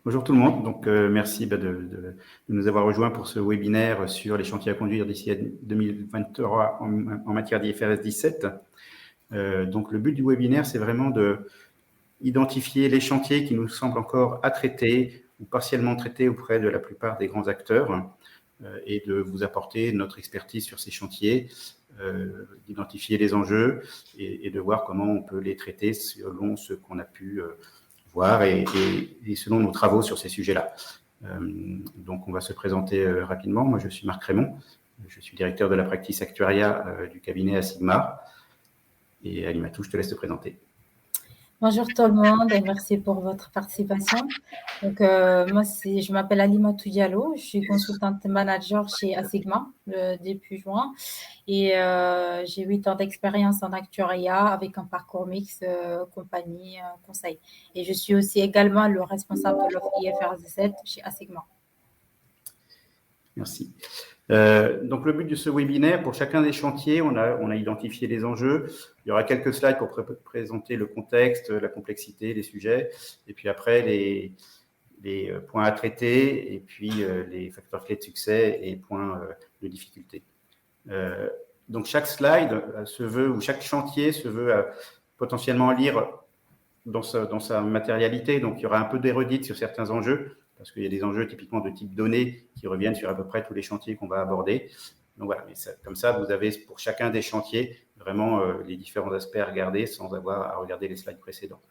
Bonjour tout le monde. Donc, merci de nous avoir rejoints pour ce webinaire sur les chantiers à conduire d'ici à 2023 en matière d'IFRS 17. Donc, le but du webinaire, c'est vraiment d'identifier les chantiers qui nous semblent encore à traiter ou partiellement traités auprès de la plupart des grands acteurs et de vous apporter notre expertise sur ces chantiers, d'identifier les enjeux et de voir comment on peut les traiter selon ce qu'on a pu voir et selon nos travaux sur ces sujets-là. Donc, on va se présenter rapidement. Moi, je suis Marc Raymond. Je suis directeur de la practice actuariat du cabinet Asigma. Et Alimatou, je te laisse te présenter. Bonjour tout le monde et merci pour votre participation. Donc, moi, je m'appelle Alimatou Diallo, je suis consultante manager chez Asigma depuis juin et j'ai 8 ans d'expérience en actuariat avec un parcours mix compagnie conseil. Et je suis aussi également le responsable de l'offre IFRS 17 chez Asigma. Merci. Donc, le but de ce webinaire, pour chacun des chantiers, on a identifié les enjeux. Il y aura quelques slides pour présenter le contexte, la complexité des sujets, et puis après, les points à traiter, et puis les facteurs clés de succès et points de difficulté. Donc, chaque slide se veut, ou chaque chantier se veut potentiellement lire dans sa matérialité. Donc, il y aura un peu d'érudite sur certains enjeux, parce qu'il y a des enjeux typiquement de type données qui reviennent sur à peu près tous les chantiers qu'on va aborder. Donc voilà, mais comme ça, vous avez pour chacun des chantiers vraiment les différents aspects à regarder sans avoir à regarder les slides précédents.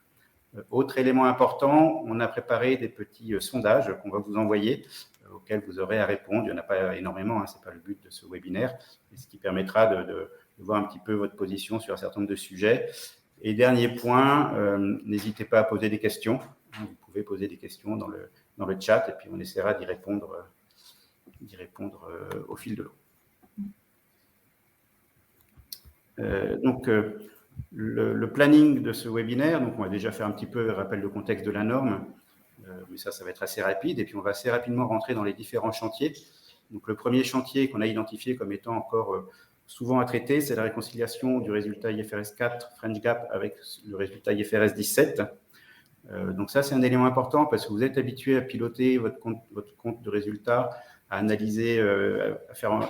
Autre élément important, on a préparé des petits sondages qu'on va vous envoyer, auxquels vous aurez à répondre. Il n'y en a pas énormément, ce n'est pas le but de ce webinaire, mais ce qui permettra de voir un petit peu votre position sur un certain nombre de sujets. Et dernier point, n'hésitez pas à poser des questions. Vous pouvez poser des questions dans le chat et puis on essaiera d'y répondre au fil de l'eau. Donc, le planning de ce webinaire, donc on va déjà faire un petit peu rappel de contexte de la norme, mais ça va être assez rapide. Et puis, on va assez rapidement rentrer dans les différents chantiers. Donc, le premier chantier qu'on a identifié comme étant encore souvent à traiter, c'est la réconciliation du résultat IFRS 4 French Gap avec le résultat IFRS 17. Donc ça, c'est un élément important parce que vous êtes habitué à piloter votre compte de résultat, à analyser, à faire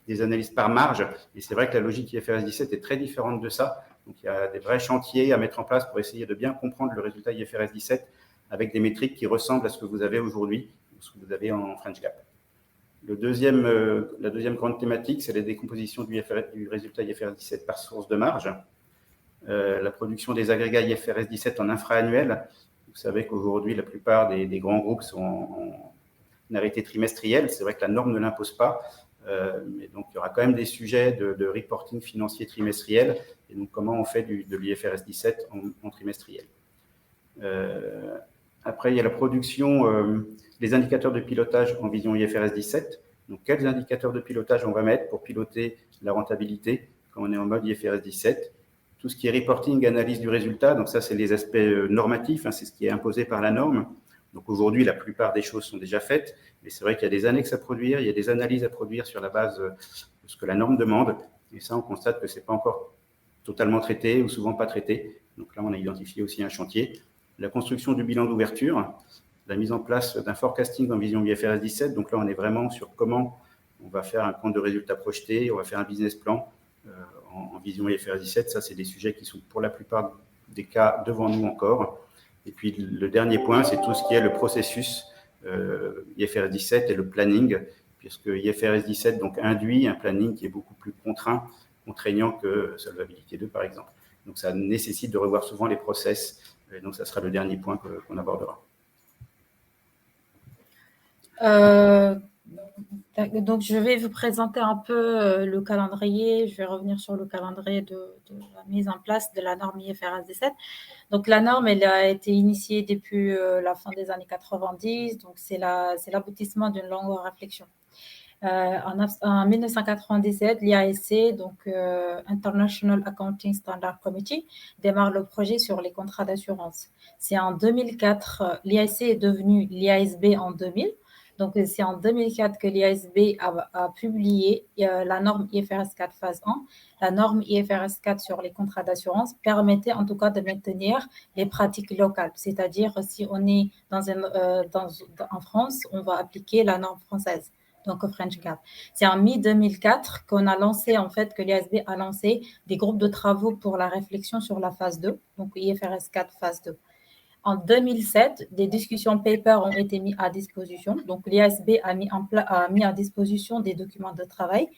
des analyses par marge. Et c'est vrai que la logique IFRS 17 est très différente de ça. Donc il y a des vrais chantiers à mettre en place pour essayer de bien comprendre le résultat IFRS 17 avec des métriques qui ressemblent à ce que vous avez aujourd'hui, ce que vous avez en French Gap. La deuxième grande thématique, c'est la décomposition du résultat IFRS 17 par source de marge. La production des agrégats IFRS 17 en infra-annuel. Vous savez qu'aujourd'hui, la plupart des grands groupes sont en arrêté trimestriel. C'est vrai que la norme ne l'impose pas. Mais donc, il y aura quand même des sujets de reporting financier trimestriel. Et donc, comment on fait de l'IFRS 17 en trimestriel. Après, il y a la production des indicateurs de pilotage en vision IFRS 17. Donc, quels indicateurs de pilotage on va mettre pour piloter la rentabilité quand on est en mode IFRS 17. Tout ce qui est reporting, analyse du résultat, donc ça, c'est les aspects normatifs, c'est ce qui est imposé par la norme. Donc aujourd'hui, la plupart des choses sont déjà faites, mais c'est vrai qu'il y a des annexes à produire, il y a des analyses à produire sur la base de ce que la norme demande, et ça, on constate que ce n'est pas encore totalement traité ou souvent pas traité. Donc là, on a identifié aussi un chantier. La construction du bilan d'ouverture, la mise en place d'un forecasting en vision IFRS 17, donc là, on est vraiment sur comment on va faire un compte de résultats projeté, on va faire un business plan en vision IFRS 17. Ça, c'est des sujets qui sont pour la plupart des cas devant nous encore. Et puis, le dernier point, c'est tout ce qui est le processus IFRS 17 et le planning, puisque IFRS 17 donc, induit un planning qui est beaucoup plus contraignant que Solvabilité 2, par exemple. Donc, ça nécessite de revoir souvent les process. Et donc, ça sera le dernier point qu'on abordera. Donc, je vais vous présenter un peu le calendrier. Je vais revenir sur le calendrier de la mise en place de la norme IFRS 17. Donc, la norme, elle a été initiée depuis la fin des années 90. Donc, c'est l'aboutissement d'une longue réflexion. En 1997, l'IASC, donc International Accounting Standard Committee, démarre le projet sur les contrats d'assurance. C'est en 2004, l'IASC est devenu l'IASB en 2000. Donc, c'est en 2004 que l'IASB a publié la norme IFRS 4 phase 1. La norme IFRS 4 sur les contrats d'assurance permettait en tout cas de maintenir les pratiques locales. C'est-à-dire, si on est en France, on va appliquer la norme française, donc au French Gap. C'est en mi-2004 qu'on a lancé, en fait, que l'IASB a lancé des groupes de travaux pour la réflexion sur la phase 2, donc IFRS 4 phase 2. En 2007, des discussions paper ont été mis à disposition. Donc, l'IASB a mis à disposition des documents de travail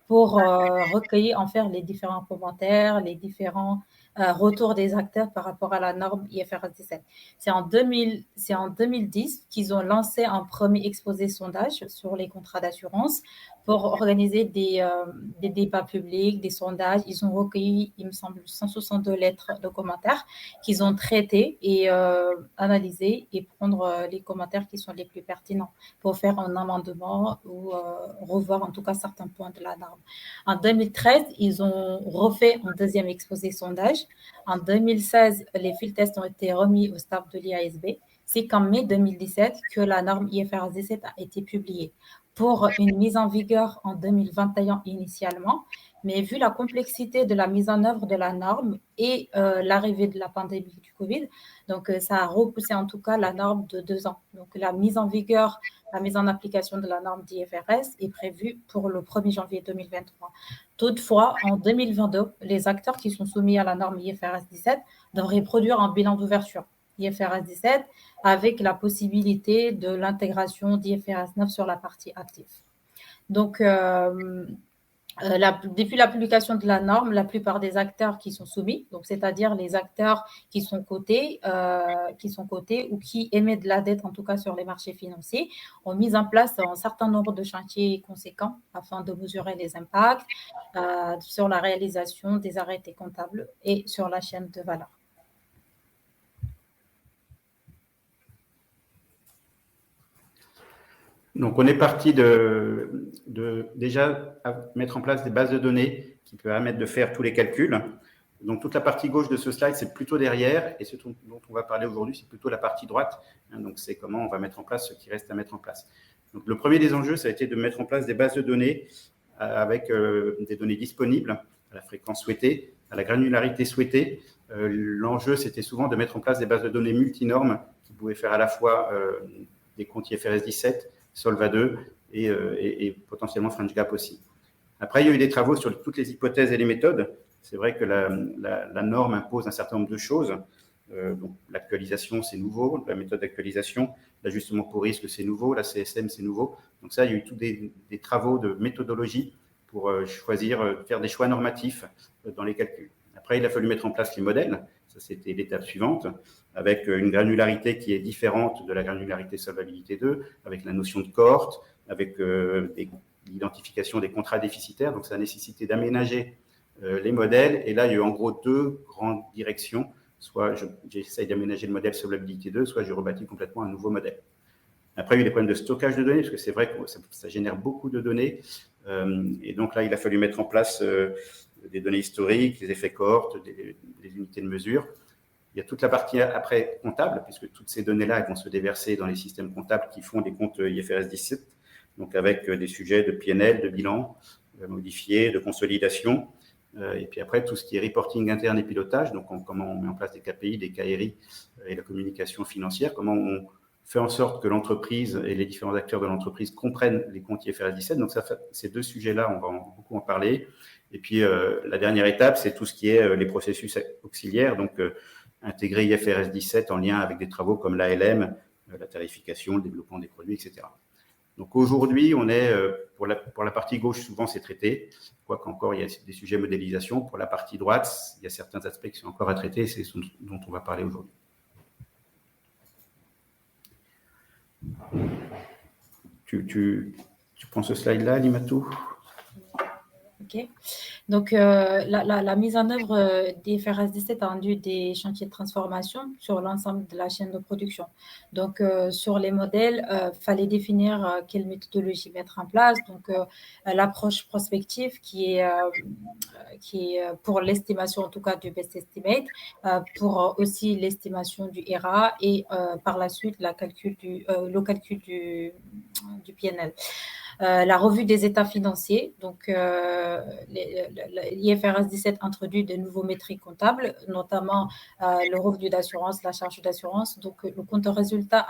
pour recueillir, en faire les différents commentaires, les différents retours des acteurs par rapport à la norme IFRS 17. C'est en 2010 qu'ils ont lancé un premier exposé sondage sur les contrats d'assurance pour organiser des débats publics, des sondages. Ils ont recueilli, il me semble, 162 lettres de commentaires qu'ils ont traitées et analysées et prendre les commentaires qui sont les plus pertinents pour faire un amendement ou revoir en tout cas certains points de la norme. En 2013, ils ont refait un deuxième exposé sondage. En 2016, les field tests ont été remis au staff de l'IASB. C'est qu'en mai 2017 que la norme IFRS 17 a été publiée pour une mise en vigueur en 2021 initialement. Mais vu la complexité de la mise en œuvre de la norme et l'arrivée de la pandémie du Covid, donc ça a repoussé en tout cas la norme de 2 ans. Donc la mise en vigueur, la mise en application de la norme d'IFRS est prévue pour le 1er janvier 2023. Toutefois, en 2022, les acteurs qui sont soumis à la norme IFRS 17 devraient produire un bilan d'ouverture IFRS 17 avec la possibilité de l'intégration d'IFRS 9 sur la partie active. Donc, depuis la publication de la norme, la plupart des acteurs qui sont soumis, donc c'est-à-dire les acteurs qui sont cotés ou qui émettent de la dette, en tout cas sur les marchés financiers, ont mis en place un certain nombre de chantiers conséquents afin de mesurer les impacts sur la réalisation des arrêtés comptables et sur la chaîne de valeur. Donc, on est parti de déjà mettre en place des bases de données qui permettent de faire tous les calculs. Donc, toute la partie gauche de ce slide, c'est plutôt derrière, et ce dont on va parler aujourd'hui, c'est plutôt la partie droite. Donc, c'est comment on va mettre en place ce qui reste à mettre en place. Donc, le premier des enjeux, ça a été de mettre en place des bases de données avec des données disponibles à la fréquence souhaitée, à la granularité souhaitée. L'enjeu, c'était souvent de mettre en place des bases de données multinormes qui pouvaient faire à la fois des comptes IFRS 17, Solva 2 et potentiellement French Gap aussi. Après, il y a eu des travaux sur toutes les hypothèses et les méthodes. C'est vrai que la norme impose un certain nombre de choses. Donc, l'actualisation, c'est nouveau. La méthode d'actualisation, l'ajustement pour risque, c'est nouveau. La CSM, c'est nouveau. Donc ça, il y a eu tous des travaux de méthodologie pour faire des choix normatifs dans les calculs. Après, il a fallu mettre en place les modèles. Ça, c'était l'étape suivante, avec une granularité qui est différente de la granularité solvabilité 2, avec la notion de cohorte, avec l'identification des contrats déficitaires. Donc, ça a nécessité d'aménager les modèles. Et là, il y a eu en gros 2 grandes directions. Soit j'essaye d'aménager le modèle solvabilité 2, soit je rebâtis complètement un nouveau modèle. Après, il y a eu des problèmes de stockage de données, parce que c'est vrai que ça génère beaucoup de données. Et donc là, il a fallu mettre en place des données historiques, les effets cohortes, des unités de mesure. Il y a toute la partie après comptable, puisque toutes ces données-là vont se déverser dans les systèmes comptables qui font des comptes IFRS 17, donc avec des sujets de PNL, de bilan modifiés, de consolidation. Et puis après, tout ce qui est reporting interne et pilotage, donc comment on met en place des KPI, des KRI et la communication financière, comment on fait en sorte que l'entreprise et les différents acteurs de l'entreprise comprennent les comptes IFRS 17. Donc ça, ces 2 sujets-là, on va beaucoup en parler. Et puis la dernière étape, c'est tout ce qui est les processus auxiliaires, donc intégrer IFRS 17 en lien avec des travaux comme l'ALM, la tarification, le développement des produits, etc. Donc aujourd'hui, on est pour la partie gauche, souvent c'est traité, quoiqu'encore il y a des sujets modélisation. Pour la partie droite, il y a certains aspects qui sont encore à traiter, c'est ce dont on va parler aujourd'hui. Tu prends ce slide-là, Limatou ? OK. Donc, la mise en œuvre des FRS 17 a induit des chantiers de transformation sur l'ensemble de la chaîne de production. Donc, sur les modèles, il fallait définir quelle méthodologie mettre en place. Donc, l'approche prospective qui est pour l'estimation, en tout cas, du best estimate, pour aussi l'estimation du RA et par la suite le calcul du PNL. La revue des états financiers. Donc, l'IFRS 17 introduit de nouveaux métriques comptables, notamment le revenu d'assurance, la charge d'assurance. Donc, le compte de résultat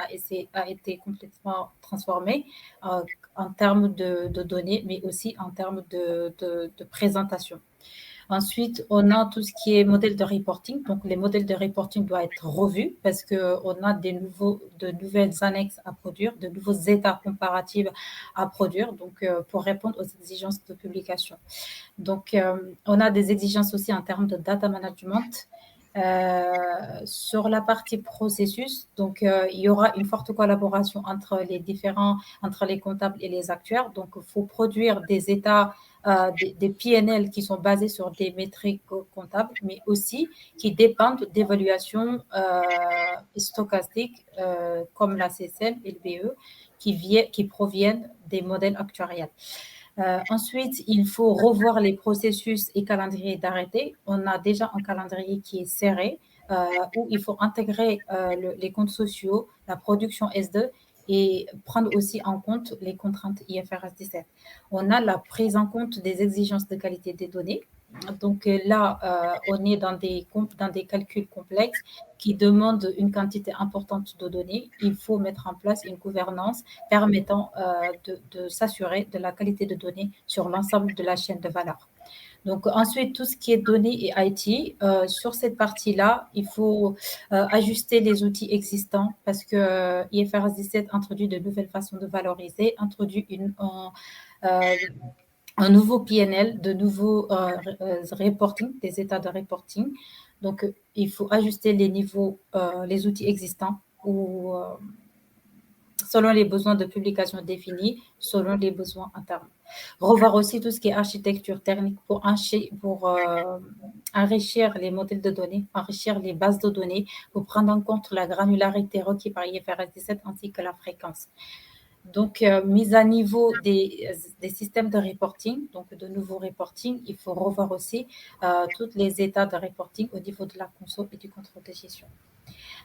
a été complètement transformé en termes de données, mais aussi en termes de présentation. Ensuite, on a tout ce qui est modèle de reporting. Donc, les modèles de reporting doivent être revus parce qu'on a de nouvelles annexes à produire, de nouveaux états comparatifs à produire, donc pour répondre aux exigences de publication. Donc, on a des exigences aussi en termes de data management. Sur la partie processus, donc il y aura une forte collaboration entre les comptables et les actuaires. Donc, il faut produire des états, des PNL qui sont basés sur des métriques comptables, mais aussi qui dépendent d'évaluations stochastiques comme la CSM et le BE qui proviennent des modèles actuariels. Ensuite, il faut revoir les processus et calendriers d'arrêté. On a déjà un calendrier qui est serré, où il faut intégrer les comptes sociaux, la production S2 et prendre aussi en compte les contraintes IFRS 17. On a la prise en compte des exigences de qualité des données. Donc là, on est dans des calculs complexes qui demandent une quantité importante de données. Il faut mettre en place une gouvernance permettant de s'assurer de la qualité de données sur l'ensemble de la chaîne de valeur. Donc ensuite, tout ce qui est données et IT, sur cette partie-là, il faut ajuster les outils existants parce que IFRS 17 introduit de nouvelles façons de valoriser, introduit un nouveau PNL, de nouveaux reporting, des états de reporting. Donc, il faut ajuster les niveaux, les outils existants ou selon les besoins de publication définis, selon les besoins internes. Revoir aussi tout ce qui est architecture technique pour enrichir les modèles de données, enrichir les bases de données, pour prendre en compte la granularité requise par IFRS 17 ainsi que la fréquence. Donc, mise à niveau des systèmes de reporting, donc de nouveaux reporting, il faut revoir aussi tous les états de reporting au niveau de la conso et du contrôle de gestion.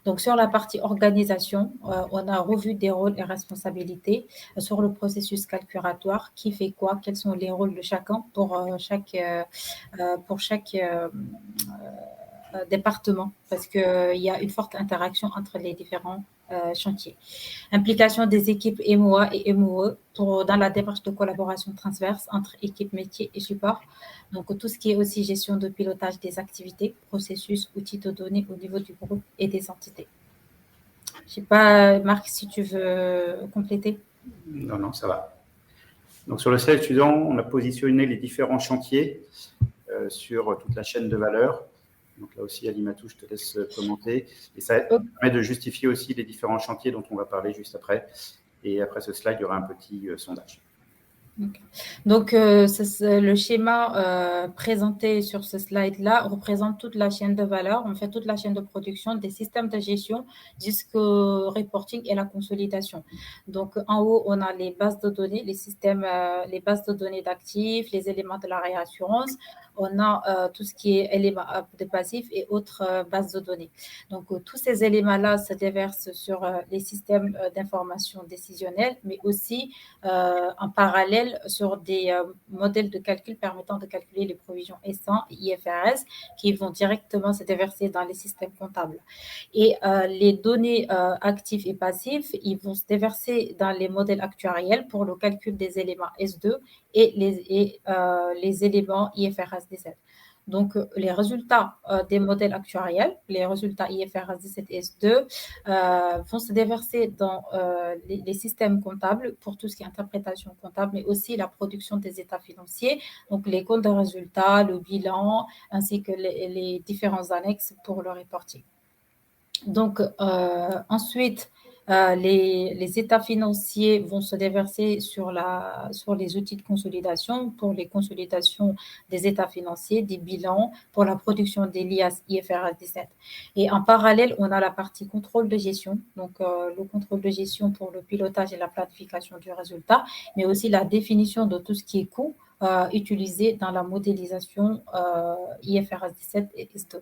Donc, sur la partie organisation, on a revu des rôles et responsabilités sur le processus calculatoire, qui fait quoi, quels sont les rôles de chacun pour chaque département, parce qu'il y a une forte interaction entre les différents chantiers. Implication des équipes MOA et MOE dans la démarche de collaboration transverse entre équipes métiers et support. Donc, tout ce qui est aussi gestion de pilotage des activités, processus, outils de données au niveau du groupe et des entités. Je ne sais pas, Marc, si tu veux compléter. Non, ça va. Donc, sur le slide suivant, on a positionné les différents chantiers sur toute la chaîne de valeur. Donc là aussi, Alimatou, je te laisse commenter. Et ça permet de justifier aussi les différents chantiers dont on va parler juste après. Et après ce slide, il y aura un petit sondage. Okay. Donc, le schéma présenté sur ce slide-là représente toute la chaîne de valeur, en fait toute la chaîne de production, des systèmes de gestion jusqu'au reporting et la consolidation. Donc, en haut, on a les bases de données, les bases de données d'actifs, les éléments de la réassurance. On a tout ce qui est éléments de passifs et autres bases de données. Donc, tous ces éléments-là se déversent sur les systèmes d'information décisionnelle, mais aussi en parallèle sur des modèles de calcul permettant de calculer les provisions S100 et IFRS qui vont directement se déverser dans les systèmes comptables. Et les données actifs et passifs, ils vont se déverser dans les modèles actuariels pour le calcul des éléments S2 et les éléments IFRS 17. Donc, les résultats des modèles actuariels, les résultats IFRS 17 et S2 vont se déverser dans les systèmes comptables pour tout ce qui est interprétation comptable, mais aussi la production des états financiers, donc les comptes de résultats, le bilan, ainsi que les différents annexes pour le reporting. Donc, ensuite, Les états financiers vont se déverser sur les outils de consolidation pour les consolidations des états financiers, des bilans, pour la production des liasses IFRS 17. Et en parallèle, on a la partie contrôle de gestion, donc le contrôle de gestion pour le pilotage et la planification du résultat, mais aussi la définition de tout ce qui est coût utilisé dans la modélisation IFRS 17 et S2.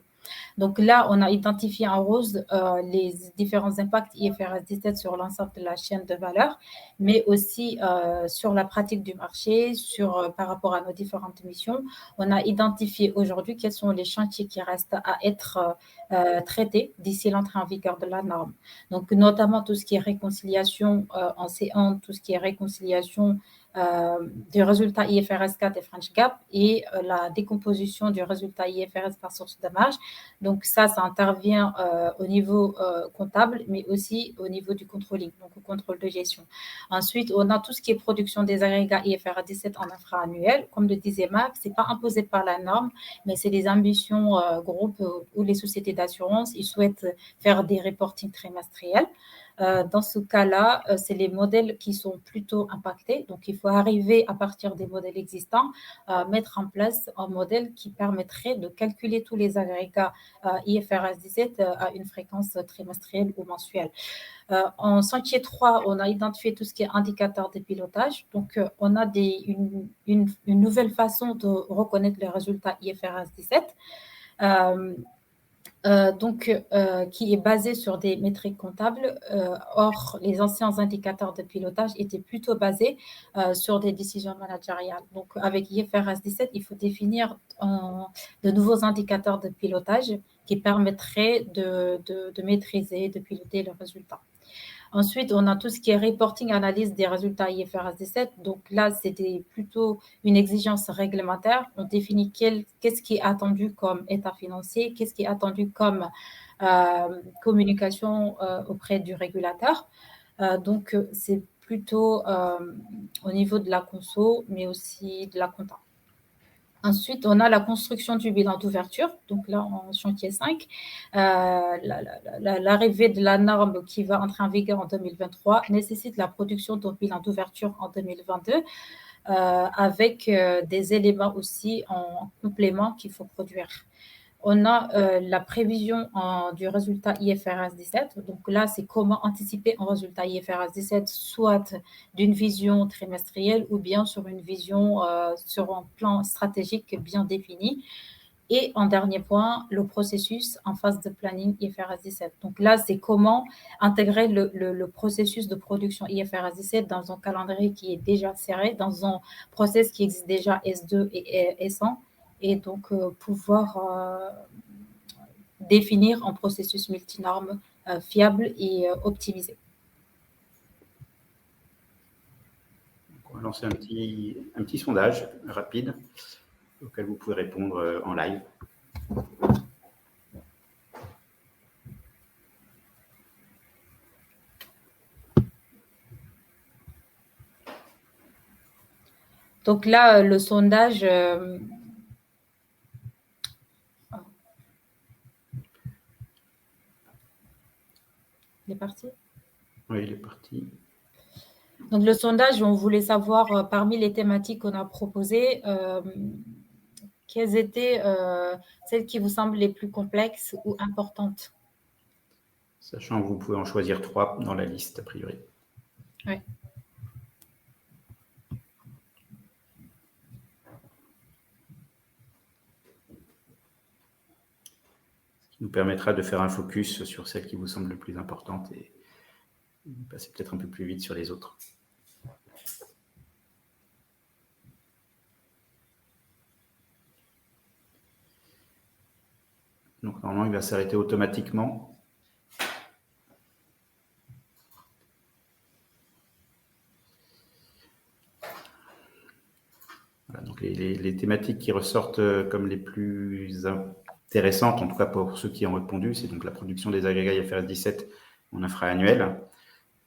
Donc là, on a identifié en rose les différents impacts IFRS 17 sur l'ensemble de la chaîne de valeur, mais aussi sur la pratique du marché, par rapport à nos différentes missions. On a identifié aujourd'hui quels sont les chantiers qui restent à être traités d'ici l'entrée en vigueur de la norme. Donc, notamment tout ce qui est réconciliation en C1, tout ce qui est réconciliation du résultat IFRS 4 et French Gap et la décomposition du résultat IFRS par source de marge. Donc ça intervient au niveau comptable, mais aussi au niveau du controlling, donc au contrôle de gestion. Ensuite, on a tout ce qui est production des agrégats IFRS 17 en infra-annuel. Comme le disait Marc, ce n'est pas imposé par la norme, mais c'est des ambitions groupes ou les sociétés d'assurance. Ils souhaitent faire des reportings trimestriels. Dans ce cas-là, c'est les modèles qui sont plutôt impactés. Donc, il faut arriver à partir des modèles existants, mettre en place un modèle qui permettrait de calculer tous les agrégats IFRS 17 à une fréquence trimestrielle ou mensuelle. En chantier 3, on a identifié tout ce qui est indicateur de pilotage. Donc, on a une nouvelle façon de reconnaître les résultats IFRS 17. Qui est basé sur des métriques comptables. Or, les anciens indicateurs de pilotage étaient plutôt basés sur des décisions managériales. Donc, avec IFRS 17, il faut définir de nouveaux indicateurs de pilotage qui permettraient de maîtriser, de piloter le résultat. Ensuite, on a tout ce qui est reporting, analyse des résultats IFRS 17. Donc là, c'était plutôt une exigence réglementaire. On définit qu'est-ce qui est attendu comme état financier, qu'est-ce qui est attendu comme communication auprès du régulateur. Donc, c'est plutôt au niveau de la conso, mais aussi de la compta. Ensuite, on a la construction du bilan d'ouverture. Donc là, en chantier 5, l'arrivée de la norme qui va entrer en vigueur en 2023 nécessite la production d'un bilan d'ouverture en 2022 avec des éléments aussi en complément qu'il faut produire. On a la prévision du résultat IFRS 17. Donc là, c'est comment anticiper un résultat IFRS 17, soit d'une vision trimestrielle ou bien sur une vision sur un plan stratégique bien défini. Et en dernier point, le processus en phase de planning IFRS 17. Donc là, c'est comment intégrer le processus de production IFRS 17 dans un calendrier qui est déjà serré, dans un process qui existe déjà S2 et S1, et donc pouvoir définir un processus multinorme fiable et optimisé. On va lancer un petit sondage rapide auquel vous pouvez répondre en live. Donc là, le sondage... Il est parti? Oui, il est parti. Donc, le sondage, on voulait savoir, parmi les thématiques qu'on a proposées, quelles étaient celles qui vous semblent les plus complexes ou importantes? Sachant que vous pouvez en choisir 3 dans la liste, a priori. Oui. Ce qui nous permettra de faire un focus sur celles qui vous semblent les plus importantes et passer peut-être un peu plus vite sur les autres. Donc, normalement, il va s'arrêter automatiquement. Voilà, donc les thématiques qui ressortent comme les plus intéressantes, en tout cas pour ceux qui ont répondu, c'est donc la production des agrégats IFRS 17 en infra-annuel,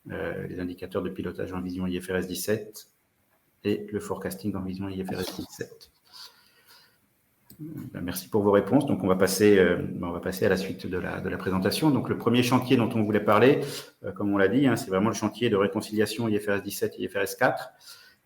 les indicateurs de pilotage en vision IFRS 17 et le forecasting en vision IFRS 17. Merci pour vos réponses. Donc, on va passer à la suite de la présentation. Donc, le premier chantier dont on voulait parler, comme on l'a dit, c'est vraiment le chantier de réconciliation IFRS 17 et IFRS 4,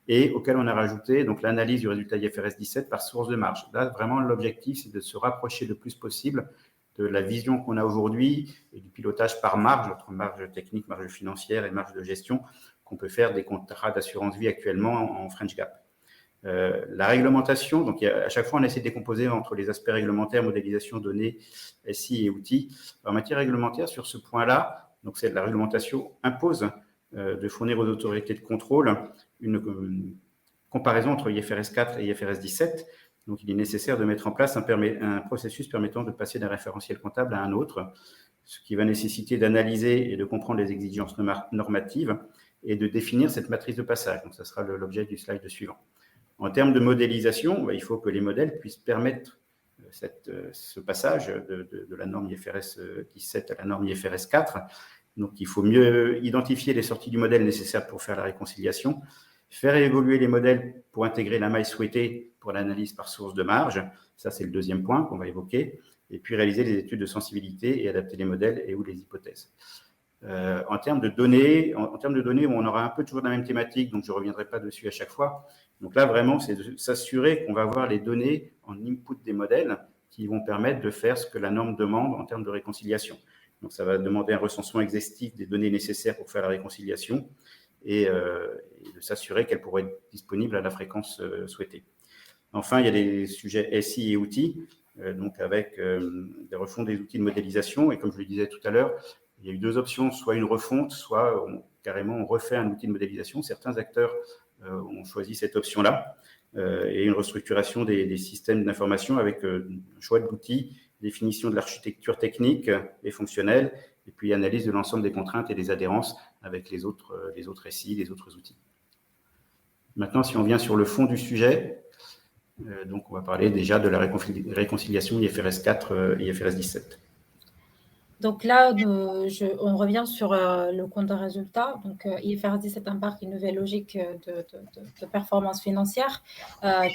et auquel on a rajouté donc l'analyse du résultat IFRS 17 par source de marge. Là, vraiment, l'objectif, c'est de se rapprocher le plus possible de la vision qu'on a aujourd'hui et du pilotage par marge, entre marge technique, marge financière et marge de gestion, qu'on peut faire des contrats d'assurance vie actuellement en French GAAP. La réglementation, donc à chaque fois on essaie de décomposer entre les aspects réglementaires, modélisation, données, SI et outils. En matière réglementaire, sur ce point-là, donc c'est la réglementation impose de fournir aux autorités de contrôle une comparaison entre IFRS 4 et IFRS 17. Donc il est nécessaire de mettre en place un processus permettant de passer d'un référentiel comptable à un autre, ce qui va nécessiter d'analyser et de comprendre les exigences normatives et de définir cette matrice de passage. Donc ça sera l'objet du slide suivant. En termes de modélisation, il faut que les modèles puissent permettre ce passage de la norme IFRS 17 à la norme IFRS 4. Donc, il faut mieux identifier les sorties du modèle nécessaires pour faire la réconciliation, faire évoluer les modèles pour intégrer la maille souhaitée pour l'analyse par source de marge. Ça, c'est le deuxième point qu'on va évoquer. Et puis, réaliser les études de sensibilité et adapter les modèles et ou les hypothèses. En termes de données, on aura un peu toujours la même thématique, donc je ne reviendrai pas dessus à chaque fois. Donc là, vraiment, c'est de s'assurer qu'on va avoir les données en input des modèles qui vont permettre de faire ce que la norme demande en termes de réconciliation. Donc, ça va demander un recensement exhaustif des données nécessaires pour faire la réconciliation et de s'assurer qu'elles pourraient être disponibles à la fréquence souhaitée. Enfin, il y a des sujets SI et outils, donc avec des refontes des outils de modélisation. Et comme je le disais tout à l'heure, il y a eu deux options, soit une refonte, soit carrément on refait un outil de modélisation. Certains acteurs ont choisi cette option-là et une restructuration des systèmes d'information avec un choix de l'outil, définition de l'architecture technique et fonctionnelle, et puis analyse de l'ensemble des contraintes et des adhérences avec les autres SI, les autres outils. Maintenant, si on vient sur le fond du sujet, donc on va parler déjà de la réconciliation IFRS 4 et IFRS 17. Donc là, on revient sur le compte de résultat. Donc, IFRS 17 embarque une nouvelle logique de performance financière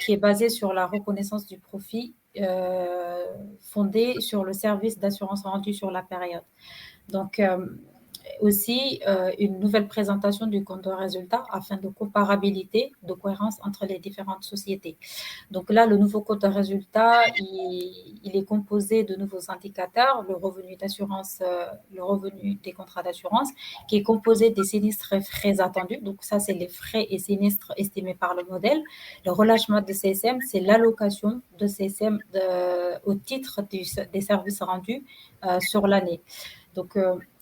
qui est basée sur la reconnaissance du profit fondée sur le service d'assurance rendu sur la période. Donc, aussi une nouvelle présentation du compte de résultat afin de comparabilité, de cohérence entre les différentes sociétés. Donc là, le nouveau compte de résultat, il est composé de nouveaux indicateurs, le revenu d'assurance, le revenu des contrats d'assurance, qui est composé des sinistres et frais attendus. Donc ça, c'est les frais et sinistres estimés par le modèle. Le relâchement de CSM, c'est l'allocation de CSM au titre des services rendus sur l'année. Donc,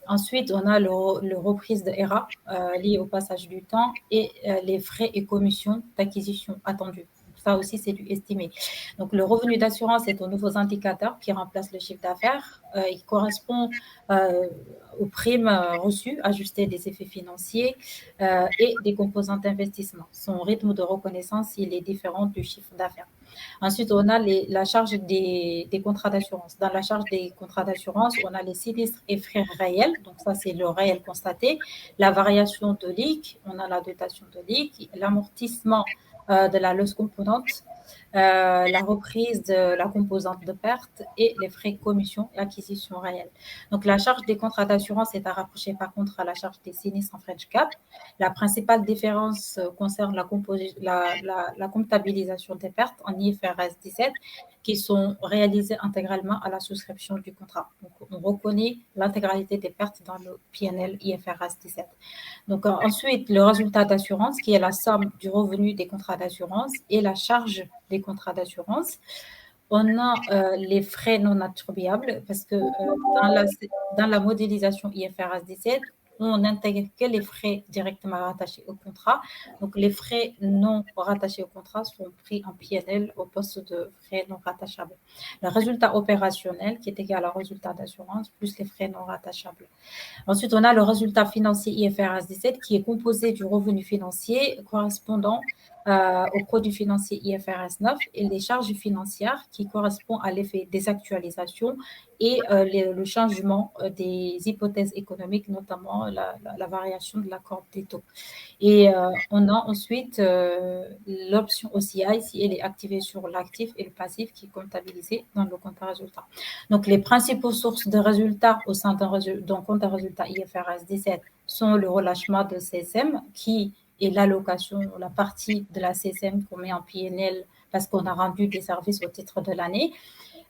ensuite, on a le reprise de ERA lié au passage du temps et les frais et commissions d'acquisition attendus. Ça aussi, c'est du estimé. Donc, le revenu d'assurance est un nouveau indicateur qui remplace le chiffre d'affaires. Il correspond aux primes reçues, ajustées des effets financiers et des composantes d'investissement. Son rythme de reconnaissance, il est différent du chiffre d'affaires. Ensuite, on a la charge des contrats d'assurance. Dans la charge des contrats d'assurance, on a les sinistres et frais réels. Donc, ça, c'est le réel constaté. La variation de l'IC, on a la dotation de l'IC, l'amortissement de la loss componente, la reprise de la composante de perte et les frais commission et acquisition réelle. Donc, la charge des contrats d'assurance est à rapprocher par contre à la charge des sinistres en French GAAP. La principale différence concerne la comptabilisation des pertes en IFRS 17 qui sont réalisées intégralement à la souscription du contrat. Donc, on reconnaît l'intégralité des pertes dans le PNL IFRS 17. Donc, ensuite, le résultat d'assurance qui est la somme du revenu des contrats d'assurance et la charge des contrats d'assurance. On a les frais non attribuables parce que dans la modélisation IFRS 17, on n'intègre que les frais directement rattachés au contrat. Donc, les frais non rattachés au contrat sont pris en PNL au poste de frais non rattachables. Le résultat opérationnel qui est égal au résultat d'assurance plus les frais non rattachables. Ensuite, on a le résultat financier IFRS 17 qui est composé du revenu financier correspondant au produit financier IFRS 9 et les charges financières qui correspondent à l'effet des actualisations et le changement des hypothèses économiques, notamment la variation de la courbe des taux. Et on a ensuite l'option OCI si elle est activée sur l'actif et le passif qui est comptabilisé dans le compte à résultat. Donc, les principaux sources de résultats au sein d'un compte à résultat IFRS 17 sont le relâchement de CSM qui est l'allocation, la partie de la CSM qu'on met en PNL parce qu'on a rendu des services au titre de l'année.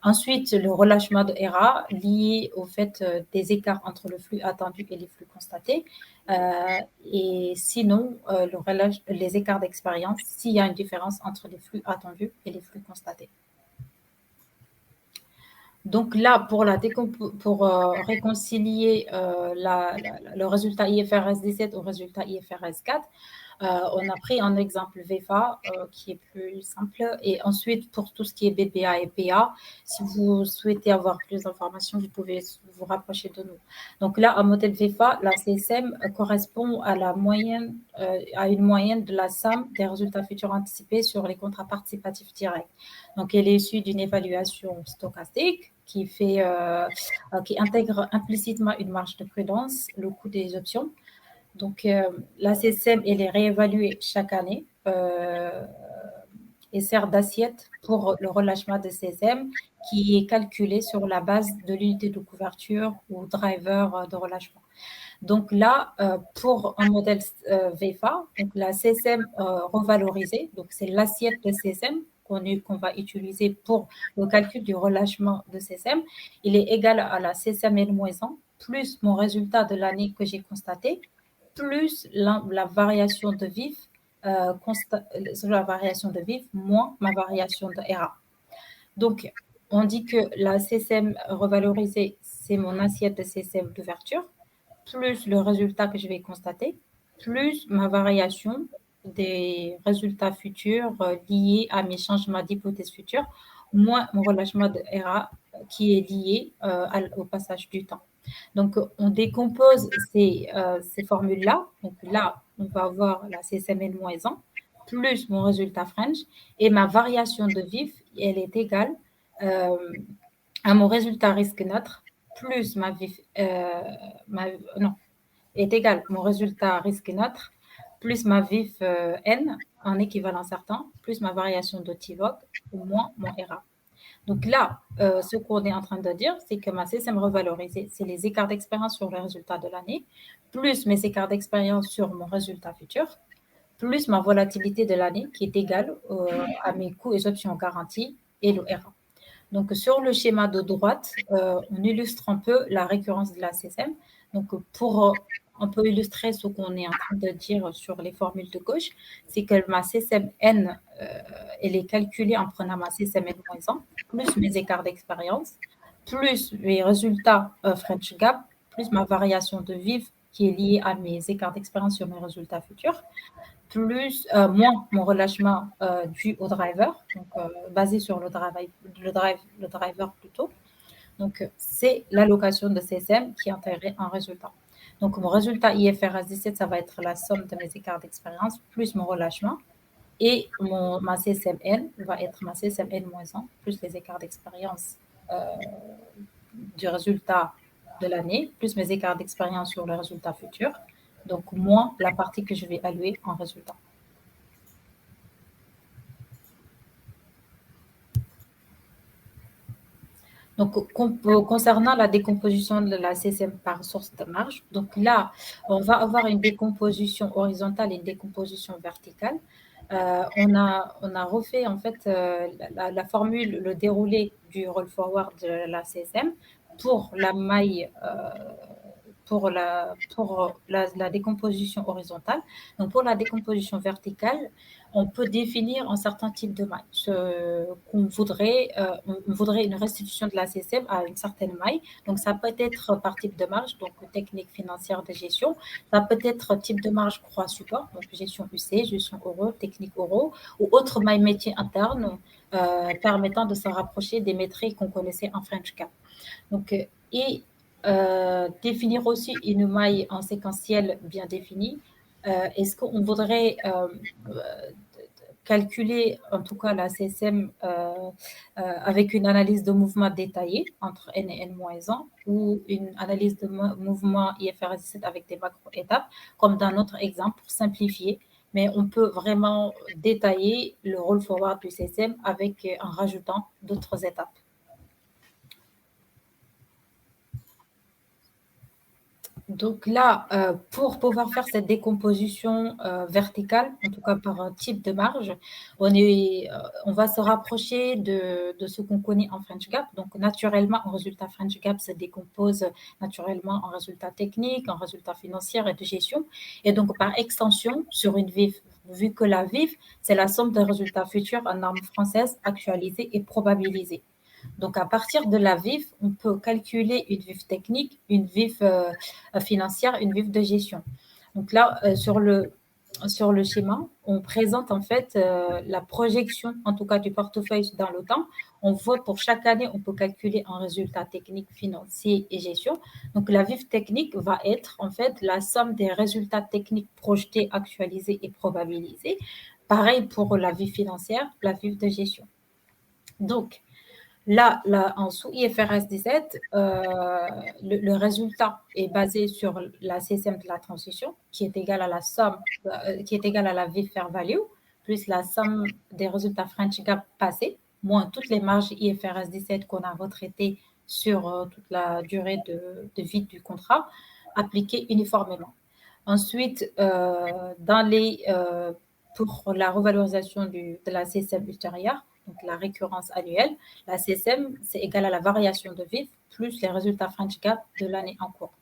Ensuite, le relâchement de RA lié au fait des écarts entre le flux attendu et les flux constatés. Et sinon, les écarts d'expérience s'il y a une différence entre les flux attendus et les flux constatés. Donc là, pour réconcilier le résultat IFRS 17 au résultat IFRS 4, on a pris un exemple VFA qui est plus simple. Et ensuite, pour tout ce qui est BPA et PA, si vous souhaitez avoir plus d'informations, vous pouvez vous rapprocher de nous. Donc là, un modèle VFA, la CSM correspond à à une moyenne de la somme des résultats futurs anticipés sur les contrats participatifs directs. Donc, elle est issue d'une évaluation stochastique qui intègre implicitement une marge de prudence, le coût des options. Donc, la CSM, elle est réévaluée chaque année et sert d'assiette pour le relâchement de CSM qui est calculé sur la base de l'unité de couverture ou driver de relâchement. Donc là, pour un modèle VFA, donc la CSM revalorisée, donc c'est l'assiette de CSM qu'on va utiliser pour le calcul du relâchement de CSM, il est égal à la CSM N-1 plus mon résultat de l'année que j'ai constaté, plus la variation de VIF, la variation de VIF moins ma variation de RA. Donc, on dit que la CSM revalorisée, c'est mon assiette de CSM d'ouverture, plus le résultat que je vais constater, plus ma variation des résultats futurs liés à mes changements d'hypothèse future, moins mon relâchement de RA qui est lié au passage du temps. Donc, on décompose ces formules-là. Donc là, on va avoir la CSMN-1 plus mon résultat French et ma variation de VIF, elle est égale à mon résultat risque neutre plus ma VIF, est égal mon résultat risque neutre plus ma VIF N en équivalent certain plus ma variation de TIVOC ou moins mon RA. Donc là, ce qu'on est en train de dire, c'est que ma CSM revalorisée, c'est les écarts d'expérience sur les résultats de l'année, plus mes écarts d'expérience sur mon résultat futur, plus ma volatilité de l'année qui est égale à mes coûts et options garanties et le RA. Donc, sur le schéma de droite, on illustre un peu la récurrence de la CSM. Donc, on peut illustrer ce qu'on est en train de dire sur les formules de gauche, c'est que ma CSM N, elle est calculée en prenant ma CSM N-1, plus mes écarts d'expérience, plus mes résultats French Gap, plus ma variation de VIF qui est liée à mes écarts d'expérience sur mes résultats futurs, moins mon relâchement dû au driver, donc basé sur le driver plutôt. Donc, c'est l'allocation de CSM qui est intégrée en résultat. Donc, mon résultat IFRS 17, ça va être la somme de mes écarts d'expérience plus mon relâchement. Et ma CSMN va être ma CSMN-1 plus les écarts d'expérience du résultat de l'année, plus mes écarts d'expérience sur le résultat futur. Donc, moins la partie que je vais allouer en résultat. Donc, concernant la décomposition de la CSM par source de marge, donc là, on va avoir une décomposition horizontale et une décomposition verticale. On a refait en fait la formule, le déroulé du roll forward de la CSM pour la maille, pour la décomposition horizontale. Donc, pour la décomposition verticale, on peut définir un certain type de maille. On voudrait une restitution de la CSM à une certaine maille. Donc, ça peut être par type de marge, donc technique financière de gestion. Ça peut être type de marge croix support, donc gestion UC, gestion euro, technique euro, ou autre maille métier interne permettant de se rapprocher des métriques qu'on connaissait en French Cap. Donc, définir aussi une maille en séquentiel bien définie. Est-ce qu'on voudrait calculer en tout cas la CSM avec une analyse de mouvement détaillée entre n et n-1 ou une analyse de mouvement IFRS 17 avec des macro-étapes, comme dans notre exemple pour simplifier. Mais on peut vraiment détailler le roll forward du CSM en rajoutant d'autres étapes. Donc là, pour pouvoir faire cette décomposition verticale, en tout cas par un type de marge, on va se rapprocher de ce qu'on connaît en French Gap. Donc naturellement, un résultat French Gap se décompose naturellement en résultats techniques, en résultats financiers et de gestion. Et donc par extension, sur une VIF, vu que la VIF, c'est la somme des résultats futurs en normes françaises actualisées et probabilisées. Donc, à partir de la VIF, on peut calculer une VIF technique, une VIF financière, une VIF de gestion. Donc là, sur le schéma, on présente en fait la projection, en tout cas du portefeuille dans le temps. On voit pour chaque année, on peut calculer un résultat technique, financier et gestion. Donc, la VIF technique va être en fait la somme des résultats techniques projetés, actualisés et probabilisés. Pareil pour la VIF financière, la VIF de gestion. Donc, là, en sous IFRS 17, le résultat est basé sur la CSM de la transition, qui est égale à la somme, qui est égale à la VIF fair value, plus la somme des résultats French Gap passés, moins toutes les marges IFRS 17 qu'on a retraitées sur toute la durée de vie du contrat, appliquées uniformément. Ensuite, pour la revalorisation de la CSM ultérieure, donc la récurrence annuelle, la CSM, c'est égal à la variation de VIF plus les résultats French Gap de l'année en cours.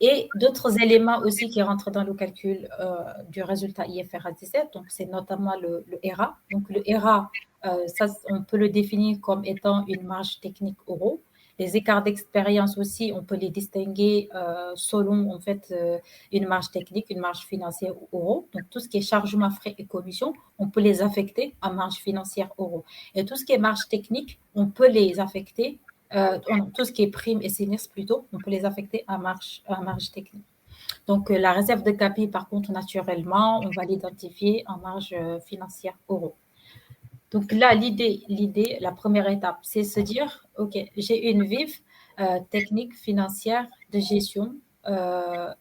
Et d'autres éléments aussi qui rentrent dans le calcul du résultat IFRS 17, donc c'est notamment le ERA. Donc le ERA, ça, on peut le définir comme étant une marge technique euro. Les écarts d'expérience aussi, on peut les distinguer selon en fait une marge technique, une marge financière euro. Donc tout ce qui est chargement, frais et commissions, on peut les affecter à marge financière euro. Et tout ce qui est marge technique, on peut les affecter, tout ce qui est prime et sinistre plutôt, on peut les affecter à marge technique. Donc la réserve de capi, par contre, naturellement, on va l'identifier en marge financière euro. Donc là, l'idée, la première étape, c'est se dire, OK, j'ai une VIF technique, financière, de gestion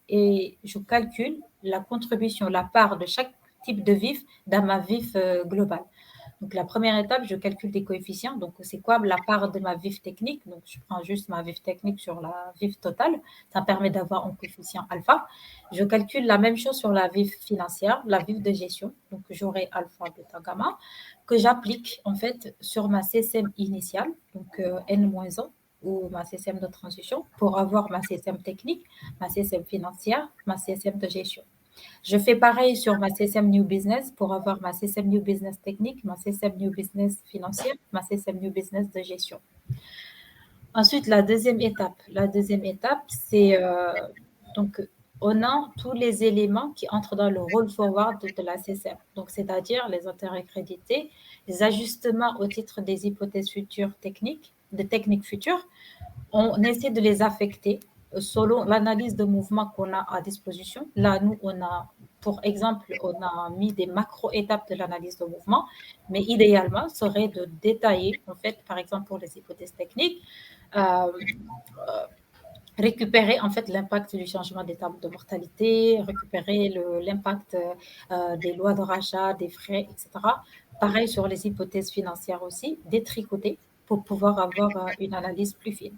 et je calcule la contribution, la part de chaque type de VIF dans ma VIF globale. Donc la première étape, je calcule des coefficients. Donc c'est quoi la part de ma VIF technique? Donc je prends juste ma VIF technique sur la VIF totale. Ça permet d'avoir un coefficient alpha. Je calcule la même chose sur la VIF financière, la VIF de gestion. Donc j'aurai alpha, bêta, gamma que j'applique en fait sur ma CSM initiale, donc N-1 ou ma CSM de transition pour avoir ma CSM technique, ma CSM financière, ma CSM de gestion. Je fais pareil sur ma CSM New Business pour avoir ma CSM New Business technique, ma CSM New Business financière, ma CSM New Business de gestion. Ensuite, la deuxième étape, c'est donc on a tous les éléments qui entrent dans le roll forward de la CSM. Donc, c'est-à-dire les intérêts crédités, les ajustements au titre des hypothèses futures techniques, des techniques futures. On essaie de les affecter selon l'analyse de mouvement qu'on a à disposition. Là, nous, pour exemple, on a mis des macro-étapes de l'analyse de mouvement, mais idéalement, serait de détailler, en fait, par exemple, pour les hypothèses techniques, récupérer en fait l'impact du changement d'état de mortalité, récupérer l'impact des lois de rachat, des frais, etc. Pareil sur les hypothèses financières aussi, détricoter pour pouvoir avoir une analyse plus fine.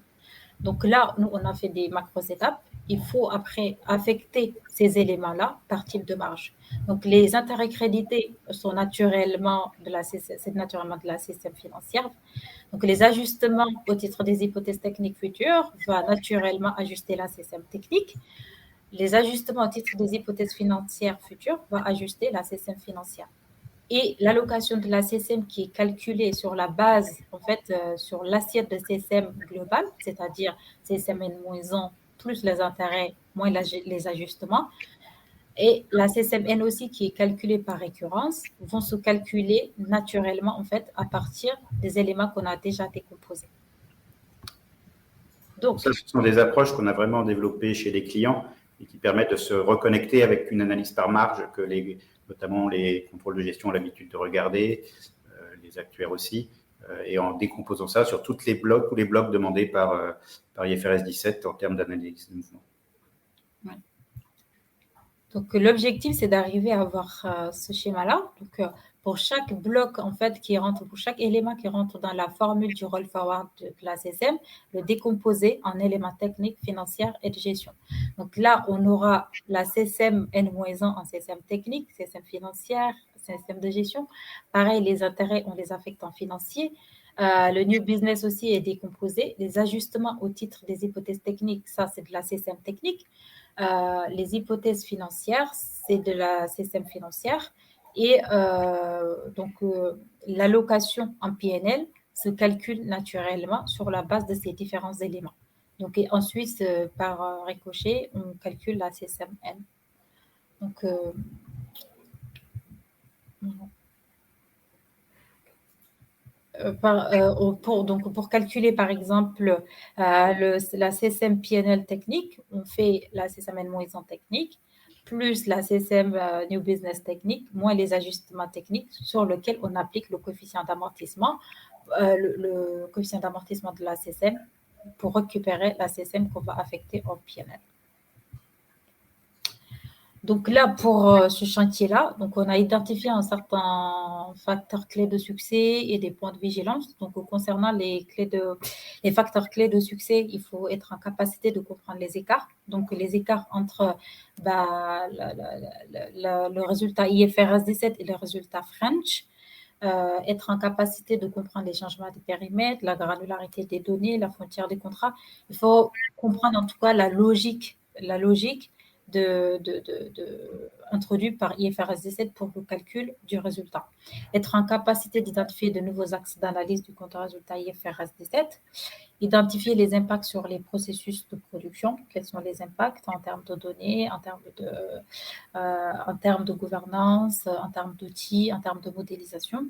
Donc là, nous, on a fait des macro-étapes. Il faut après affecter ces éléments-là par type de marge. Donc, les intérêts crédités sont naturellement de la CSM financière. Donc, les ajustements au titre des hypothèses techniques futures vont naturellement ajuster la CSM technique. Les ajustements au titre des hypothèses financières futures vont ajuster la CSM financière. Et l'allocation de la CSM qui est calculée sur la base, en fait, sur l'assiette de CSM globale, c'est-à-dire CSM N-1 plus les intérêts, moins les ajustements, et la CSM N aussi qui est calculée par récurrence, vont se calculer naturellement, en fait, à partir des éléments qu'on a déjà décomposés. Donc, ça, ce sont des approches qu'on a vraiment développées chez les clients et qui permettent de se reconnecter avec une analyse par marge que notamment les contrôles de gestion ont l'habitude de regarder, les actuaires aussi, et en décomposant ça sur tous les blocs demandés par IFRS 17 en termes d'analyse de mouvement. Ouais. Donc, l'objectif, c'est d'arriver à avoir ce schéma-là. Donc, pour chaque bloc, en fait, qui rentre, pour chaque élément qui rentre dans la formule du roll forward de la CSM, le décomposer en éléments techniques, financiers et de gestion. Donc là, on aura la CSM N-1 en CSM technique, CSM financière, CSM de gestion. Pareil, les intérêts, on les affecte en financier. Le new business aussi est décomposé. Les ajustements au titre des hypothèses techniques, ça, c'est de la CSM technique. Les hypothèses financières, c'est de la CSM financière. Et donc, l'allocation en PNL se calcule naturellement sur la base de ces différents éléments. Donc, et ensuite, par ricochet, on calcule la CSM-N. Donc, pour calculer, par exemple, la CSM PNL technique, on fait la CSM N-1 technique, plus la CSM New Business technique, moins les ajustements techniques sur lesquels on applique le coefficient d'amortissement, le coefficient d'amortissement de la CSM pour récupérer la CSM qu'on va affecter en PNL. Donc là, pour ce chantier-là, donc on a identifié un certain facteur clé de succès et des points de vigilance. Donc, concernant les facteurs clés de succès, il faut être en capacité de comprendre les écarts. Donc, les écarts entre le résultat IFRS 17 et le résultat French. Être en capacité de comprendre les changements de périmètre, la granularité des données, la frontière des contrats. Il faut comprendre en tout cas la logique introduit par IFRS 17 pour le calcul du résultat. Être en capacité d'identifier de nouveaux axes d'analyse du compte résultat IFRS 17. Identifier les impacts sur les processus de production. Quels sont les impacts en termes de données, en termes de gouvernance, en termes d'outils, en termes de modélisation.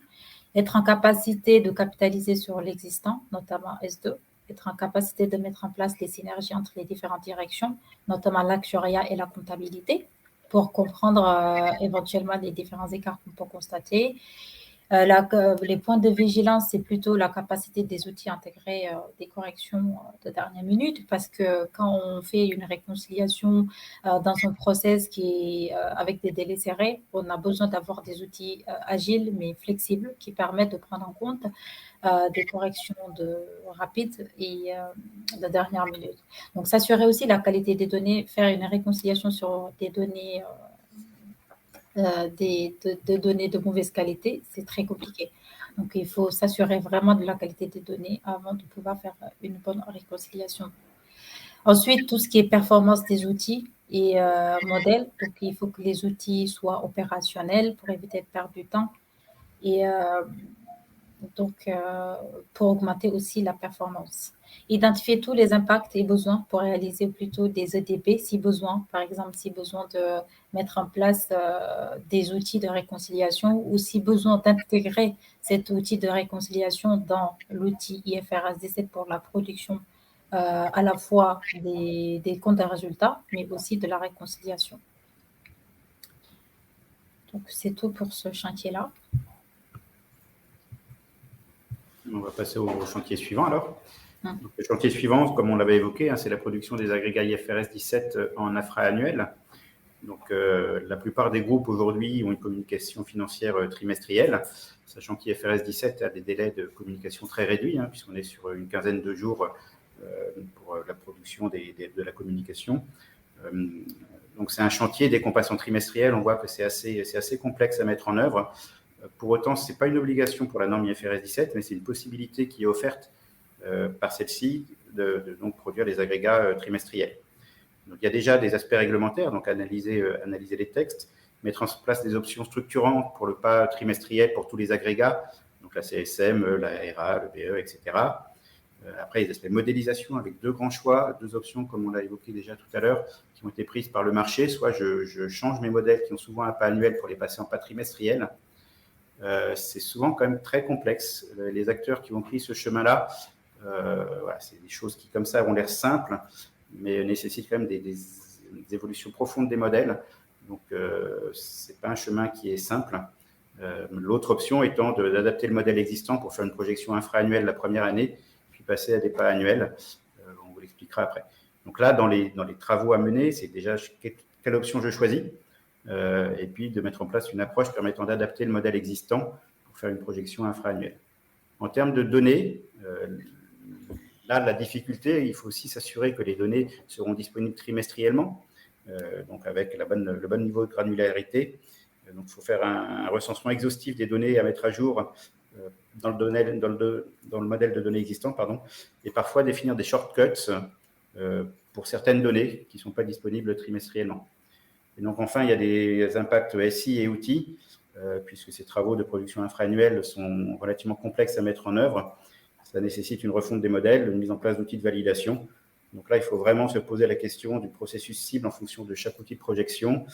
Être en capacité de capitaliser sur l'existant, notamment S2. Être en capacité de mettre en place les synergies entre les différentes directions, notamment l'actuariat et la comptabilité, pour comprendre éventuellement les différents écarts qu'on peut constater. Les points de vigilance, c'est plutôt la capacité des outils à intégrer des corrections de dernière minute, parce que quand on fait une réconciliation dans un process qui est avec des délais serrés, on a besoin d'avoir des outils agiles mais flexibles qui permettent de prendre en compte des corrections rapides et de dernière minute. Donc, s'assurer aussi la qualité des données, faire une réconciliation sur des données de données de mauvaise qualité, c'est très compliqué. Donc, il faut s'assurer vraiment de la qualité des données avant de pouvoir faire une bonne réconciliation. Ensuite, tout ce qui est performance des outils et modèles. Donc, il faut que les outils soient opérationnels pour éviter de perdre du temps et pour augmenter aussi la performance. Identifier tous les impacts et besoins pour réaliser plutôt des EDP si besoin, par exemple, si besoin de mettre en place des outils de réconciliation ou si besoin d'intégrer cet outil de réconciliation dans l'outil IFRS 17 pour la production à la fois des comptes de résultats, mais aussi de la réconciliation. Donc, c'est tout pour ce chantier-là. On va passer au chantier suivant alors. Donc, le chantier suivant, comme on l'avait évoqué, c'est la production des agrégats IFRS 17 en AFRA annuel. Donc, la plupart des groupes aujourd'hui ont une communication financière trimestrielle, sachant qu'IFRS 17 a des délais de communication très réduits, puisqu'on est sur une quinzaine de jours pour la production de la communication. Donc, c'est un chantier, dès qu'on passe en trimestriel, on voit que c'est assez complexe à mettre en œuvre. Pour autant, ce n'est pas une obligation pour la norme IFRS 17, mais c'est une possibilité qui est offerte par celle-ci de donc produire des agrégats trimestriels. Donc, il y a déjà des aspects réglementaires, donc analyser les textes, mettre en place des options structurantes pour le pas trimestriel pour tous les agrégats, donc la CSM, la RA, le BE, etc. Après, il y a des aspects modélisation avec deux grands choix, deux options, comme on l'a évoqué déjà tout à l'heure, qui ont été prises par le marché. Soit je change mes modèles qui ont souvent un pas annuel pour les passer en pas trimestriel. C'est souvent quand même très complexe. Les acteurs qui ont pris ce chemin-là, c'est des choses qui, comme ça, ont l'air simples, mais nécessitent quand même évolutions profondes des modèles. Donc, ce n'est pas un chemin qui est simple. L'autre option étant d'adapter le modèle existant pour faire une projection infra-annuelle la première année, puis passer à des pas annuels. On vous l'expliquera après. Donc là, dans les travaux à mener, c'est déjà quelle option je choisis, et puis de mettre en place une approche permettant d'adapter le modèle existant pour faire une projection infra-annuelle. En termes de données, là, la difficulté, il faut aussi s'assurer que les données seront disponibles trimestriellement, donc avec le bon niveau de granularité. Donc, il faut faire un recensement exhaustif des données à mettre à jour dans le modèle de données existant, et parfois définir des shortcuts pour certaines données qui ne sont pas disponibles trimestriellement. Et donc, enfin, il y a des impacts SI et outils, puisque ces travaux de production infra-annuelle sont relativement complexes à mettre en œuvre. Ça nécessite une refonte des modèles, une mise en place d'outils de validation. Donc là, il faut vraiment se poser la question du processus cible en fonction de chaque outil de projection,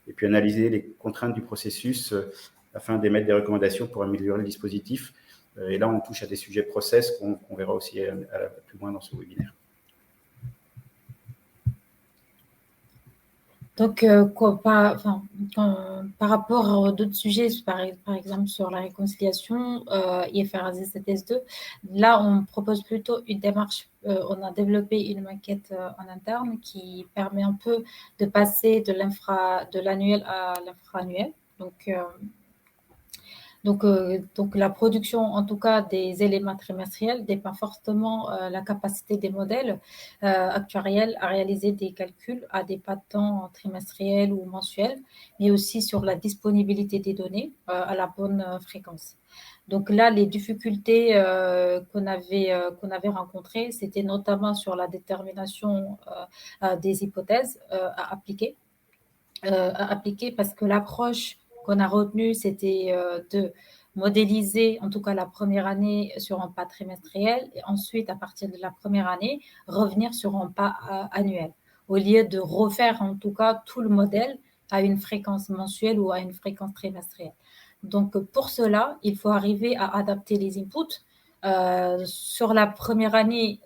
et puis analyser les contraintes du processus afin d'émettre des recommandations pour améliorer le dispositif. Et là, on touche à des sujets process qu'on verra aussi plus loin dans ce webinaire. Donc, par rapport à d'autres sujets, par exemple sur la réconciliation, IFRS 17S2, là, on propose plutôt une démarche. On a développé une maquette en interne qui permet un peu de passer de l'annuel à l'infra-annuel. Donc, la production, en tout cas, des éléments trimestriels dépend fortement la capacité des modèles actuariels à réaliser des calculs à des pas de temps trimestriels ou mensuels, mais aussi sur la disponibilité des données à la bonne fréquence. Donc là, les difficultés qu'on avait rencontrées, c'était notamment sur la détermination des hypothèses à appliquer parce que l'approche qu'on a retenue, c'était de modéliser, en tout cas la première année, sur un pas trimestriel, et ensuite, à partir de la première année, revenir sur un pas annuel, au lieu de refaire, en tout cas, tout le modèle à une fréquence mensuelle ou à une fréquence trimestrielle. Donc, pour cela, il faut arriver à adapter les inputs. Sur la première année,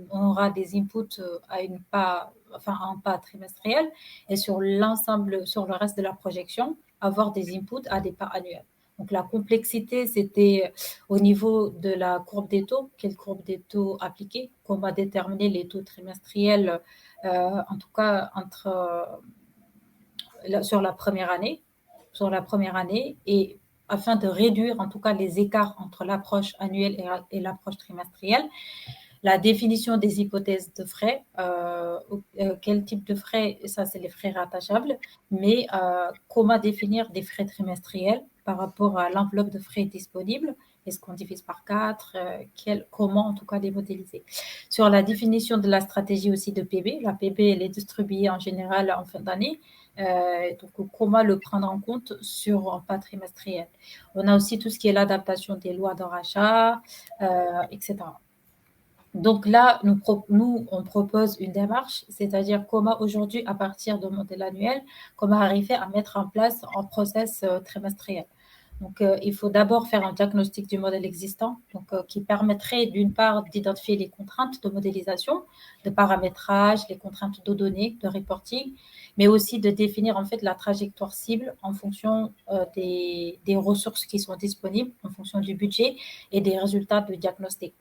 on aura des inputs à un pas trimestriel, et sur le reste de la projection, avoir des inputs à des pas annuels. Donc, la complexité, c'était au niveau de la courbe des taux, quelle courbe des taux appliquer, comment déterminer les taux trimestriels, en tout cas sur la première année, et afin de réduire en tout cas les écarts entre l'approche annuelle et l'approche trimestrielle. La définition des hypothèses de frais, quel type de frais, ça c'est les frais rattachables, mais comment définir des frais trimestriels par rapport à l'enveloppe de frais disponible, est-ce qu'on divise par 4, comment en tout cas les modéliser. Sur la définition de la stratégie aussi de PB, la PB elle est distribuée en général en fin d'année, donc comment le prendre en compte sur un pas trimestriel. On a aussi tout ce qui est l'adaptation des lois de rachat, etc. Donc là, nous, on propose une démarche, c'est-à-dire comment aujourd'hui, à partir de modèle annuel, comment arriver à mettre en place un process trimestriel. Donc, il faut d'abord faire un diagnostic du modèle existant, qui permettrait d'une part d'identifier les contraintes de modélisation, de paramétrage, les contraintes de données, de reporting, mais aussi de définir en fait la trajectoire cible en fonction des ressources qui sont disponibles, en fonction du budget et des résultats de diagnostic.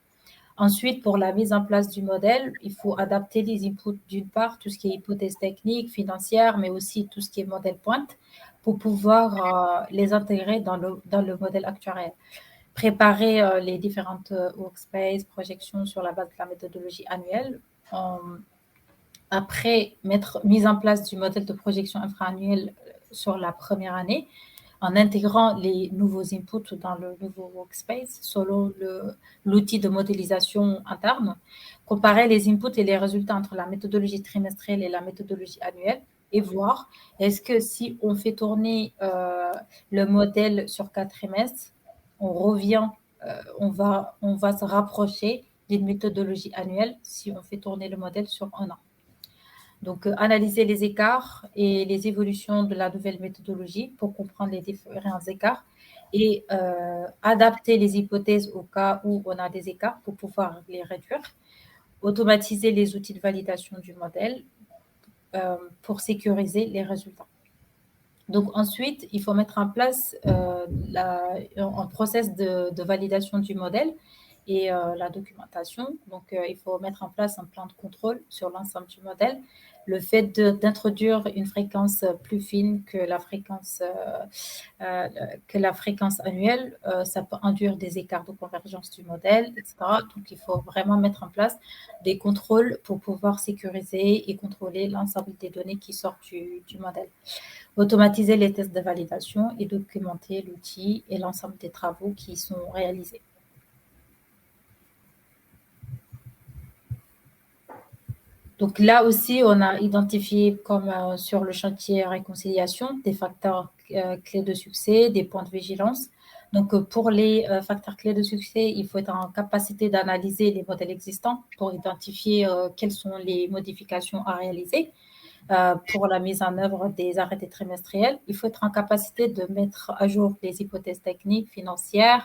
Ensuite, pour la mise en place du modèle, il faut adapter les inputs d'une part, tout ce qui est hypothèses techniques, financières, mais aussi tout ce qui est modèle pointe, pour pouvoir les intégrer dans le modèle actuariel. Préparer les différentes workspaces, projections sur la base de la méthodologie annuelle. Après, mise en place du modèle de projection infra-annuelle sur la première année, en intégrant les nouveaux inputs dans le nouveau workspace selon l'outil de modélisation interne, comparer les inputs et les résultats entre la méthodologie trimestrielle et la méthodologie annuelle et voir est-ce que si on fait tourner le modèle sur 4 trimestres, on va se rapprocher d'une méthodologie annuelle si on fait tourner le modèle sur 1 an. Donc, analyser les écarts et les évolutions de la nouvelle méthodologie pour comprendre les différents écarts et adapter les hypothèses au cas où on a des écarts pour pouvoir les réduire. Automatiser les outils de validation du modèle pour sécuriser les résultats. Donc ensuite, il faut mettre en place un process de validation du modèle et la documentation. Donc il faut mettre en place un plan de contrôle sur l'ensemble du modèle. Le fait d'introduire une fréquence plus fine que la fréquence annuelle, ça peut induire des écarts de convergence du modèle, etc. Donc il faut vraiment mettre en place des contrôles pour pouvoir sécuriser et contrôler l'ensemble des données qui sortent du modèle. Automatiser les tests de validation et documenter l'outil et l'ensemble des travaux qui sont réalisés. Donc là aussi, on a identifié, comme sur le chantier réconciliation, des facteurs clés de succès, des points de vigilance. Donc pour les facteurs clés de succès, il faut être en capacité d'analyser les modèles existants pour identifier quelles sont les modifications à réaliser. Pour la mise en œuvre des arrêtés trimestriels, il faut être en capacité de mettre à jour les hypothèses techniques, financières,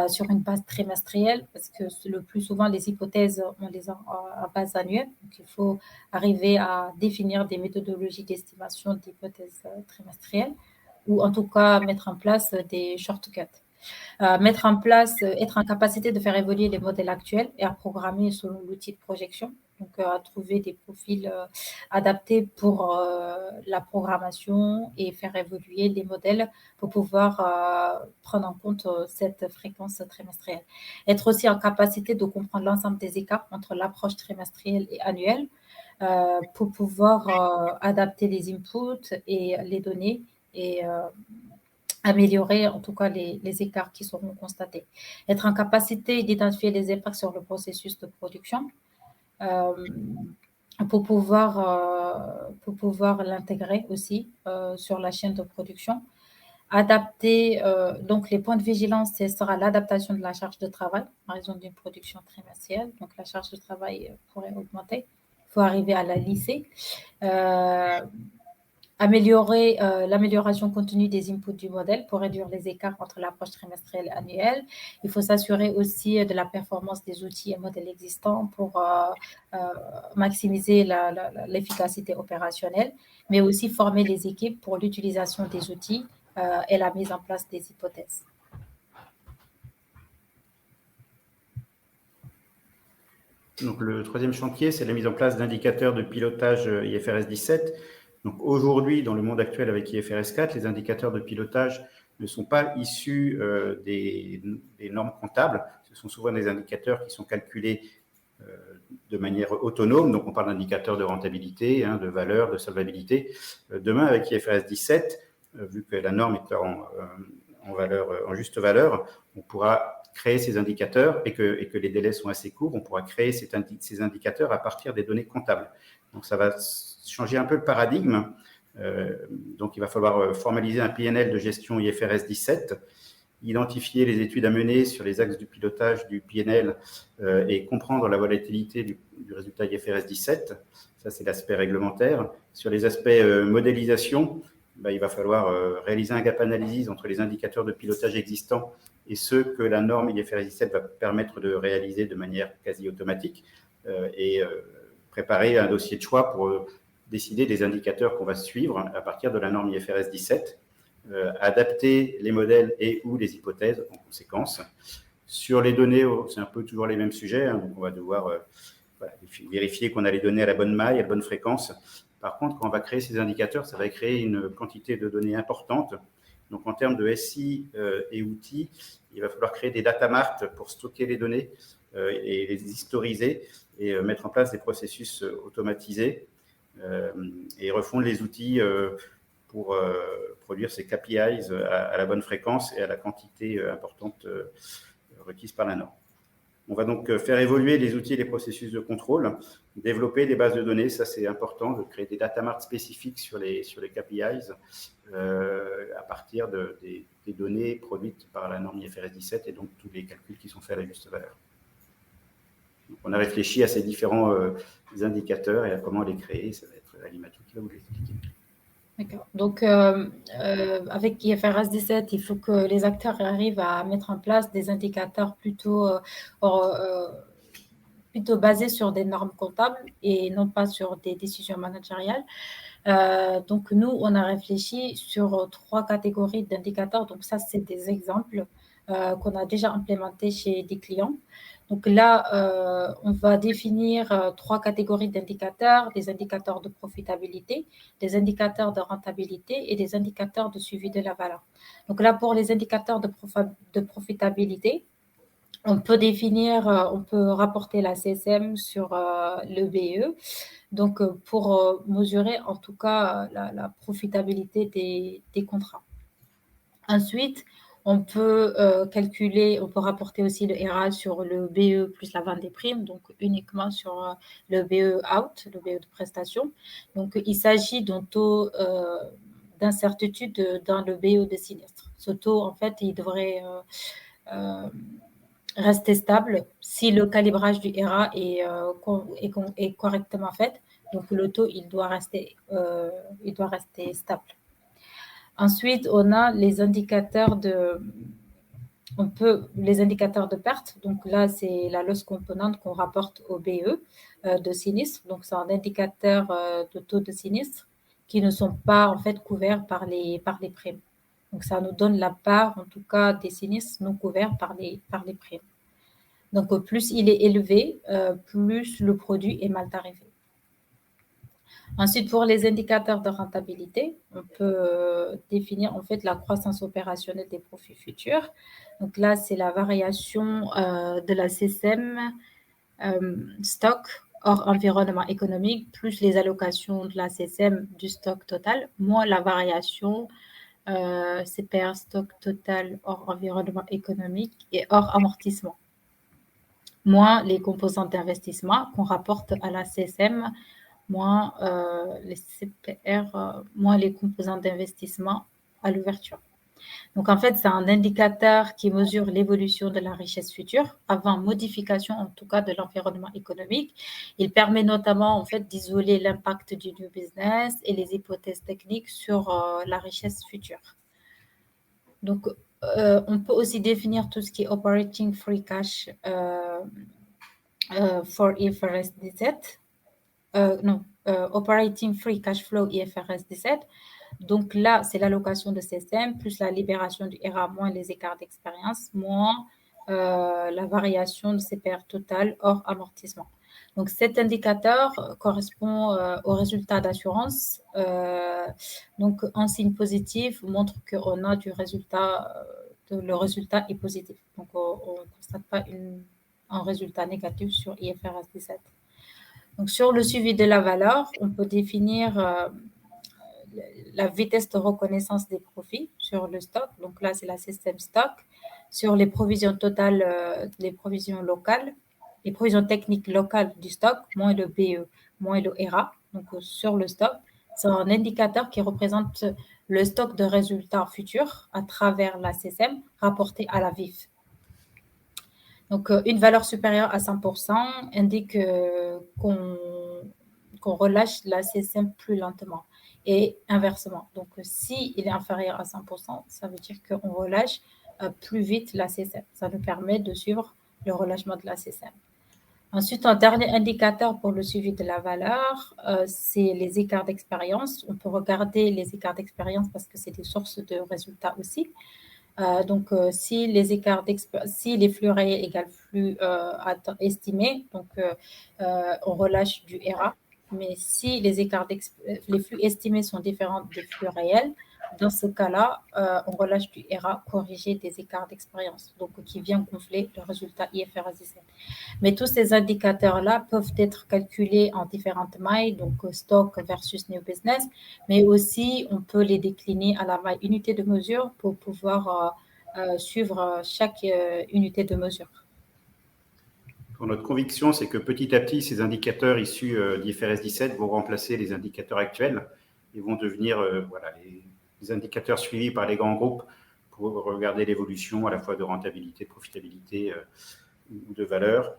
sur une base trimestrielle, parce que le plus souvent, les hypothèses, on les a à base annuelle. Donc, il faut arriver à définir des méthodologies d'estimation d'hypothèses trimestrielles, ou en tout cas mettre en place des shortcuts. Mettre en place, être en capacité de faire évoluer les modèles actuels et à programmer selon l'outil de projection. Donc, à trouver des profils adaptés pour la programmation et faire évoluer les modèles pour pouvoir prendre en compte cette fréquence trimestrielle. Être aussi en capacité de comprendre l'ensemble des écarts entre l'approche trimestrielle et annuelle pour pouvoir adapter les inputs et les données et améliorer en tout cas les écarts qui seront constatés. Être en capacité d'identifier les impacts sur le processus de production pour pouvoir l'intégrer aussi sur la chaîne de production. Adapter, donc les points de vigilance, ce sera l'adaptation de la charge de travail en raison d'une production trimestrielle. Donc la charge de travail pourrait augmenter. Il faut arriver à la lisser. Améliorer l'amélioration continue des inputs du modèle pour réduire les écarts entre l'approche trimestrielle et annuelle. Il faut s'assurer aussi de la performance des outils et modèles existants pour maximiser l'efficacité opérationnelle, mais aussi former les équipes pour l'utilisation des outils et la mise en place des hypothèses. Donc, le troisième chantier, c'est la mise en place d'indicateurs de pilotage IFRS 17. Donc, aujourd'hui, dans le monde actuel avec IFRS 4, les indicateurs de pilotage ne sont pas issus des normes comptables. Ce sont souvent des indicateurs qui sont calculés de manière autonome. Donc, on parle d'indicateurs de rentabilité, de valeur, de solvabilité. Demain, avec IFRS 17, vu que la norme est en juste valeur, on pourra créer ces indicateurs et que les délais sont assez courts, on pourra créer ces indicateurs à partir des données comptables. Donc, ça va changer un peu le paradigme. Donc, il va falloir formaliser un PNL de gestion IFRS 17, identifier les études à mener sur les axes du pilotage du PNL et comprendre la volatilité du résultat IFRS 17. Ça, c'est l'aspect réglementaire. Sur les aspects modélisation, il va falloir réaliser un gap analysis entre les indicateurs de pilotage existants et ceux que la norme IFRS 17 va permettre de réaliser de manière quasi automatique et préparer un dossier de choix pour décider des indicateurs qu'on va suivre à partir de la norme IFRS 17, adapter les modèles et ou les hypothèses en conséquence. Sur les données, c'est un peu toujours les mêmes sujets, donc on va devoir vérifier qu'on a les données à la bonne maille, à la bonne fréquence. Par contre, quand on va créer ces indicateurs, ça va créer une quantité de données importante. Donc, en termes de SI et outils, il va falloir créer des data marts pour stocker les données et les historiser et mettre en place des processus automatisés et refondre les outils pour produire ces KPIs à la bonne fréquence et à la quantité importante requise par la norme. On va donc faire évoluer les outils et les processus de contrôle, développer des bases de données, ça c'est important, de créer des data marts spécifiques sur les KPIs à partir des données produites par la norme IFRS 17 et donc tous les calculs qui sont faits à la juste valeur. Donc, on a réfléchi à ces différents indicateurs et à comment les créer, ça va être Alimatou qui va vous l'expliquer. D'accord. Donc, avec IFRS 17, il faut que les acteurs arrivent à mettre en place des indicateurs plutôt plutôt basé sur des normes comptables et non pas sur des décisions managériales. Donc, nous, on a réfléchi sur 3 catégories d'indicateurs. Donc, ça, c'est des exemples qu'on a déjà implémentés chez des clients. Donc là, on va définir 3 catégories d'indicateurs, des indicateurs de profitabilité, des indicateurs de rentabilité et des indicateurs de suivi de la valeur. Donc là, pour les indicateurs de profitabilité, on peut on peut rapporter la CSM sur le BE. Donc, pour mesurer en tout cas la profitabilité des contrats. Ensuite, on peut calculer, on peut rapporter aussi le RA sur le BE plus la vente des primes, donc uniquement sur le BE out, le BE de prestation. Donc, il s'agit d'un taux d'incertitude dans le BE de sinistre. Ce taux, en fait, il devrait rester stable si le calibrage du RA est correctement fait. Donc, le taux, il doit rester stable. Ensuite, on a les indicateurs les indicateurs de perte. Donc là, c'est la loss component qu'on rapporte au BE de sinistre. Donc, c'est un indicateur de taux de sinistre qui ne sont pas en fait couverts par les primes. Donc, ça nous donne la part, en tout cas, des sinistres non couverts par les primes. Donc, plus il est élevé, plus le produit est mal tarifé. Ensuite, pour les indicateurs de rentabilité, on peut définir en fait la croissance opérationnelle des profits futurs. Donc là, c'est la variation de la CSM stock hors environnement économique, plus les allocations de la CSM du stock total, moins la variation CPR stock total hors environnement économique et hors amortissement, moins les composantes d'investissement qu'on rapporte à la CSM, moins les CPR, moins les composantes d'investissement à l'ouverture. Donc, en fait, c'est un indicateur qui mesure l'évolution de la richesse future avant modification, en tout cas, de l'environnement économique. Il permet notamment, en fait, d'isoler l'impact du new business et les hypothèses techniques sur la richesse future. Donc, on peut aussi définir tout ce qui est operating free cash for IFRS 17. Operating free cash flow IFRS 17. Donc là, c'est l'allocation de CSM plus la libération du RA moins les écarts d'expérience moins la variation de CPR total hors amortissement. Donc cet indicateur correspond au résultat d'assurance. Donc un signe positif montre qu'on a du résultat, le résultat est positif. Donc on ne constate pas un résultat négatif sur IFRS 17. Donc, sur le suivi de la valeur, on peut définir la vitesse de reconnaissance des profits sur le stock. Donc là, c'est la système stock. Sur les provisions totales, les provisions locales, les provisions techniques locales du stock, moins le BE, moins le RA. Donc, sur le stock, c'est un indicateur qui représente le stock de résultats futurs à travers la CSM rapporté à la VIF. Donc, une valeur supérieure à 100% indique qu'on relâche la CSM plus lentement et inversement. Donc, s'il est inférieur à 100%, ça veut dire qu'on relâche plus vite la CSM. Ça nous permet de suivre le relâchement de la CSM. Ensuite, un dernier indicateur pour le suivi de la valeur, c'est les écarts d'expérience. On peut regarder les écarts d'expérience parce que c'est des sources de résultats aussi. Donc, si les flux réels égale flux estimés, donc on relâche du RA. Mais si les flux estimés sont différents des flux réels, dans ce cas-là, on relâche du RA corrigé des écarts d'expérience, donc qui vient gonfler le résultat IFRS 17. Mais tous ces indicateurs-là peuvent être calculés en différentes mailles, donc stock versus new business, mais aussi on peut les décliner à la maille unité de mesure pour pouvoir suivre chaque unité de mesure. Notre conviction, c'est que petit à petit, ces indicateurs issus d'IFRS 17 vont remplacer les indicateurs actuels et vont devenir les indicateurs suivis par les grands groupes pour regarder l'évolution à la fois de rentabilité, de profitabilité ou de valeur.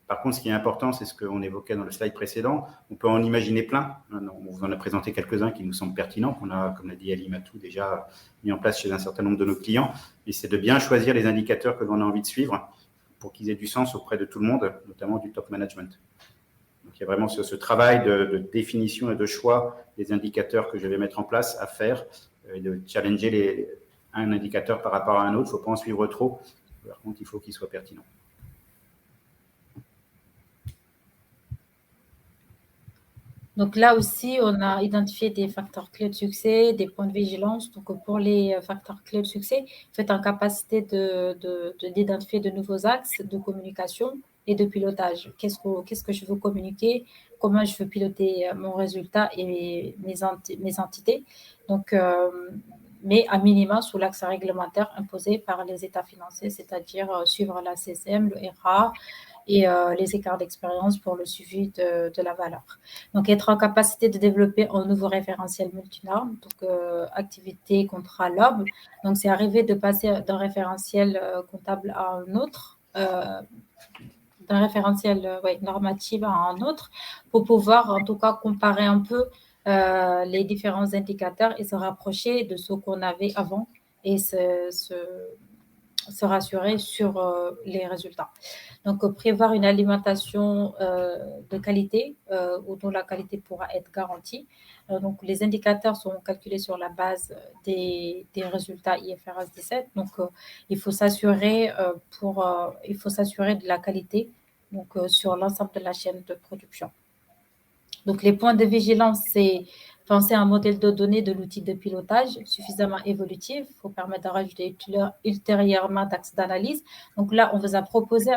Par contre, ce qui est important, c'est ce qu'on évoquait dans le slide précédent. On peut en imaginer plein. On vous en a présenté quelques-uns qui nous semblent pertinents, qu'on a, comme l'a dit Ali Matou, déjà mis en place chez un certain nombre de nos clients. Et c'est de bien choisir les indicateurs que l'on a envie de suivre pour qu'ils aient du sens auprès de tout le monde, notamment du top management. Donc, il y a vraiment ce travail de définition et de choix des indicateurs que je vais mettre en place à faire, et de challenger un indicateur par rapport à un autre. Il ne faut pas en suivre trop. Par contre, il faut qu'il soit pertinent. Donc là aussi, on a identifié des facteurs clés de succès, des points de vigilance. Donc pour les facteurs clés de succès, il faut être en capacité d'identifier de nouveaux axes de communication et de pilotage. Qu'est-ce que je veux communiquer, comment je veux piloter mon résultat et mes entités. Donc, mais à minima sous l'axe réglementaire imposé par les États financiers, c'est-à-dire suivre la CCM, le RA, et les écarts d'expérience pour le suivi de la valeur. Donc, être en capacité de développer un nouveau référentiel multinorme, donc activité, contrat, LOB. Donc, c'est arriver de passer d'un référentiel comptable à un autre, d'un référentiel normatif à un autre, pour pouvoir en tout cas comparer un peu les différents indicateurs et se rapprocher de ce qu'on avait avant et se rassurer sur les résultats. Donc, prévoir une alimentation de qualité ou dont la qualité pourra être garantie. Donc, les indicateurs sont calculés sur la base des résultats IFRS 17. Donc, il faut s'assurer de la qualité donc, sur l'ensemble de la chaîne de production. Donc, les points de vigilance, c'est penser à un modèle de données de l'outil de pilotage suffisamment évolutif pour permettre de rajouter ultérieurement d'axes d'analyse. Donc là, on vous a proposé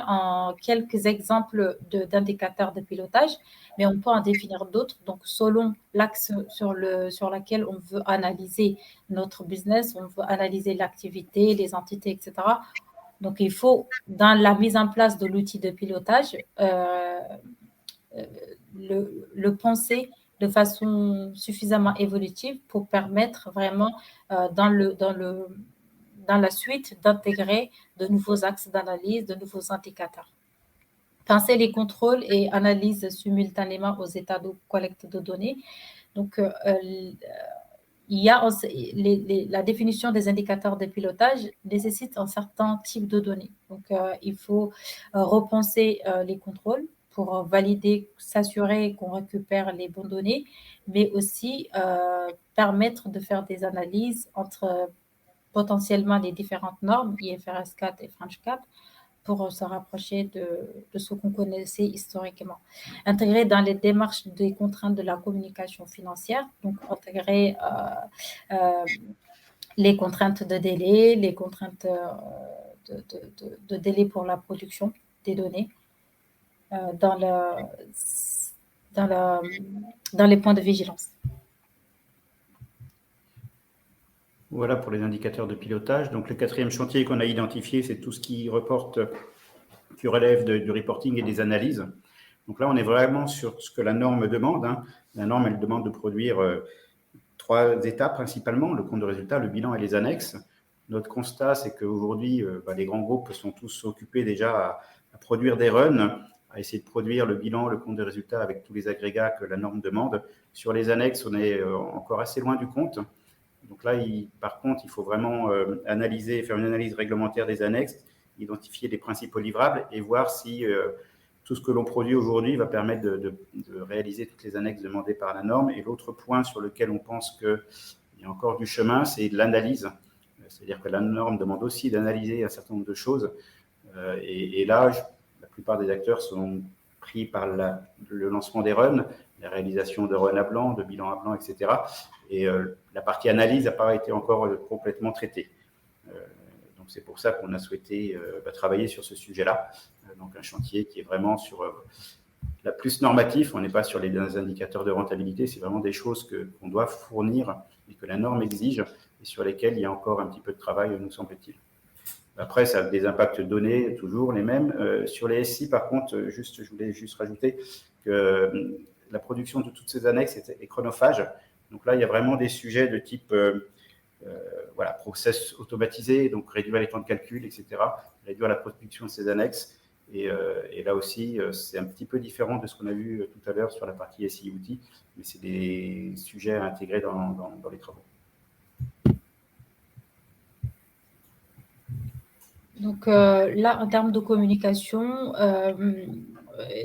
quelques exemples d'indicateurs de pilotage, mais on peut en définir d'autres. Donc, selon l'axe sur lequel on veut analyser notre business, on veut analyser l'activité, les entités, etc. Donc, il faut, dans la mise en place de l'outil de pilotage, le penser de façon suffisamment évolutive pour permettre vraiment dans la suite d'intégrer de nouveaux axes d'analyse, de nouveaux indicateurs. Penser les contrôles et analyses simultanément aux états de collecte de données. Donc, il y a la définition des indicateurs de pilotage nécessite un certain type de données. Donc, il faut repenser les contrôles pour valider, s'assurer qu'on récupère les bonnes données, mais aussi permettre de faire des analyses entre potentiellement les différentes normes, IFRS 4 et French 4, pour se rapprocher de ce qu'on connaissait historiquement. Intégrer dans les démarches des contraintes de la communication financière, donc intégrer les contraintes de délai, les contraintes de délai pour la production des données dans les points de vigilance. Voilà pour les indicateurs de pilotage. Donc, le quatrième chantier qu'on a identifié, c'est tout ce qui relève du reporting et des analyses. Donc là, on est vraiment sur ce que la norme demande. La norme, elle demande de produire 3 étapes principalement, le compte de résultat, le bilan et les annexes. Notre constat, c'est qu'aujourd'hui, les grands groupes sont tous occupés déjà à produire des runs, à essayer de produire le bilan, le compte de résultat avec tous les agrégats que la norme demande. Sur les annexes, on est encore assez loin du compte. Donc là, par contre, il faut vraiment faire une analyse réglementaire des annexes, identifier les principaux livrables et voir si tout ce que l'on produit aujourd'hui va permettre de réaliser toutes les annexes demandées par la norme. Et l'autre point sur lequel on pense qu'il y a encore du chemin, c'est de l'analyse. C'est-à-dire que la norme demande aussi d'analyser un certain nombre de choses. Et là, la plupart des acteurs sont pris par le lancement des runs, la réalisation de runs à blanc, de bilans à blanc, etc. Et la partie analyse n'a pas été encore complètement traitée. Donc, c'est pour ça qu'on a souhaité travailler sur ce sujet-là. Donc, un chantier qui est vraiment sur la plus normatif. On n'est pas sur les indicateurs de rentabilité. C'est vraiment des choses qu'on doit fournir et que la norme exige et sur lesquelles il y a encore un petit peu de travail, nous semble-t-il. Après, ça a des impacts donnés, toujours les mêmes. Sur les SI, par contre, je voulais juste rajouter que la production de toutes ces annexes est chronophage. Donc là, il y a vraiment des sujets de type process automatisé, donc réduire les temps de calcul, etc., réduire la production de ces annexes. Et là aussi, c'est un petit peu différent de ce qu'on a vu tout à l'heure sur la partie SI outils, mais c'est des sujets à intégrer dans les travaux. Donc là, en termes de communication,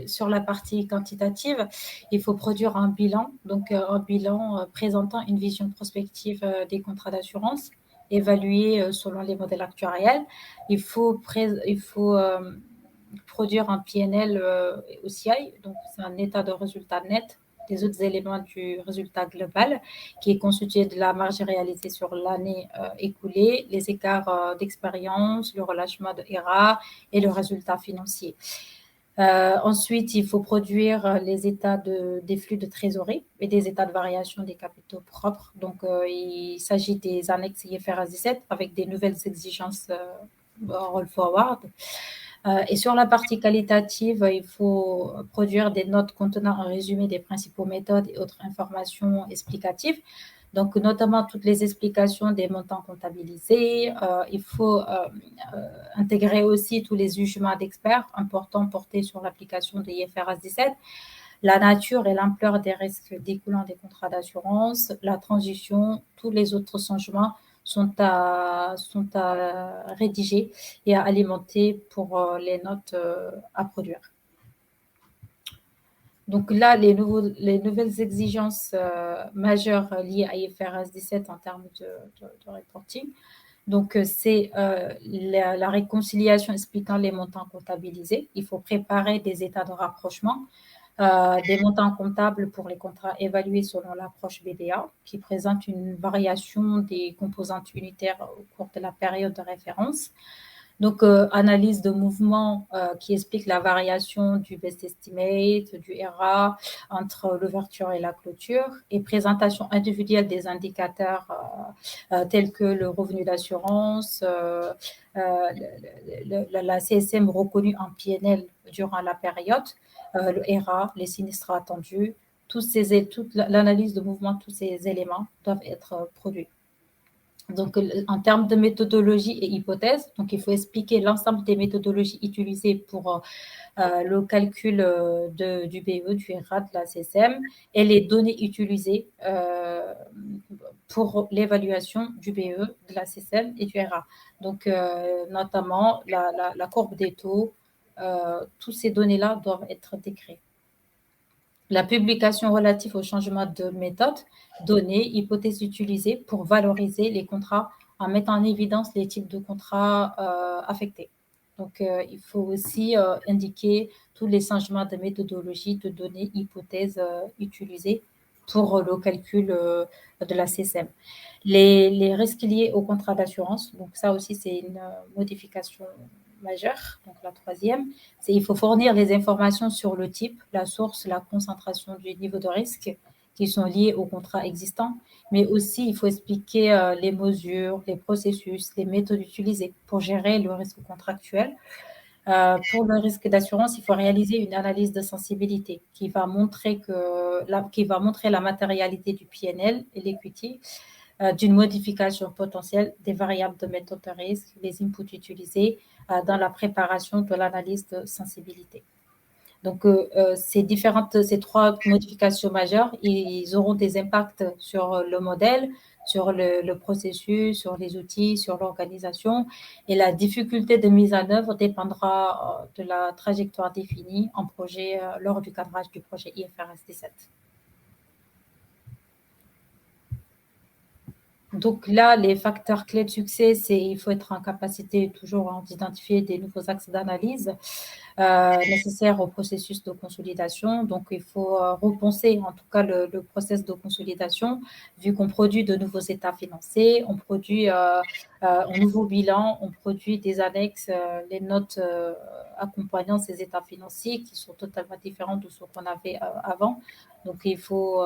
sur la partie quantitative, il faut produire un bilan, donc un bilan présentant une vision prospective des contrats d'assurance, évalué selon les modèles actuariels. Il faut produire un PNL OCI, donc c'est un état de résultat net des autres éléments du résultat global, qui est constitué de la marge réalisée sur l'année écoulée, les écarts d'expérience, le relâchement de ERA et le résultat financier. Ensuite, il faut produire les états des flux de trésorerie et des états de variation des capitaux propres. Donc, il s'agit des annexes IFRS 17 avec des nouvelles exigences roll forward. Et sur la partie qualitative, il faut produire des notes contenant un résumé des principaux méthodes et autres informations explicatives. Donc, notamment toutes les explications des montants comptabilisés. Il faut intégrer aussi tous les jugements d'experts importants portés sur l'application de l'IFRS 17, la nature et l'ampleur des risques découlant des contrats d'assurance, la transition, tous les autres changements sont à rédiger et à alimenter pour les notes à produire. Donc là, les nouvelles exigences majeures liées à IFRS 17 en termes de reporting. Donc, c'est la réconciliation expliquant les montants comptabilisés. Il faut préparer des états de rapprochement, des montants comptables pour les contrats évalués selon l'approche BDA, qui présente une variation des composantes unitaires au cours de la période de référence. Donc, analyse de mouvement qui explique la variation du best estimate, du ERA entre l'ouverture et la clôture, et présentation individuelle des indicateurs tels que le revenu d'assurance, la CSM reconnue en PNL durant la période, le ERA, les sinistres attendus, toute l'analyse de mouvement, tous ces éléments doivent être produits. Donc, en termes de méthodologie et hypothèse, donc il faut expliquer l'ensemble des méthodologies utilisées pour le calcul du BE, du ERA, de la CSM et les données utilisées pour l'évaluation du BE, de la CSM et du ERA. Donc, notamment la courbe des taux, toutes ces données-là doivent être décrites. La publication relative au changement de méthode, données, hypothèses utilisées pour valoriser les contrats en mettant en évidence les types de contrats affectés. Donc, il faut aussi indiquer tous les changements de méthodologie, de données, hypothèses utilisées pour le calcul de la CSM. Les risques liés au contrat d'assurance, donc ça aussi c'est une modification majeure. Donc la troisième, c'est il faut fournir des informations sur le type, la source, la concentration du niveau de risque qui sont liés au contrat existant, mais aussi il faut expliquer les mesures, les processus, les méthodes utilisées pour gérer le risque contractuel. Pour le risque d'assurance, il faut réaliser une analyse de sensibilité qui va montrer la matérialité du PNL et l'equity, d'une modification potentielle des variables de méthode de risque, les inputs utilisés dans la préparation de l'analyse de sensibilité. Donc, ces trois modifications majeures, ils auront des impacts sur le modèle, sur le processus, sur les outils, sur l'organisation. Et la difficulté de mise en œuvre dépendra de la trajectoire définie en projet lors du cadrage du projet IFRS 17. Donc là, les facteurs clés de succès, c'est il faut être en capacité toujours d'identifier des nouveaux axes d'analyse nécessaires au processus de consolidation. Donc, il faut repenser en tout cas le process de consolidation, vu qu'on produit de nouveaux états financiers, on produit un nouveau bilan, on produit des annexes, les notes accompagnant ces états financiers qui sont totalement différents de ce qu'on avait avant. Donc, il faut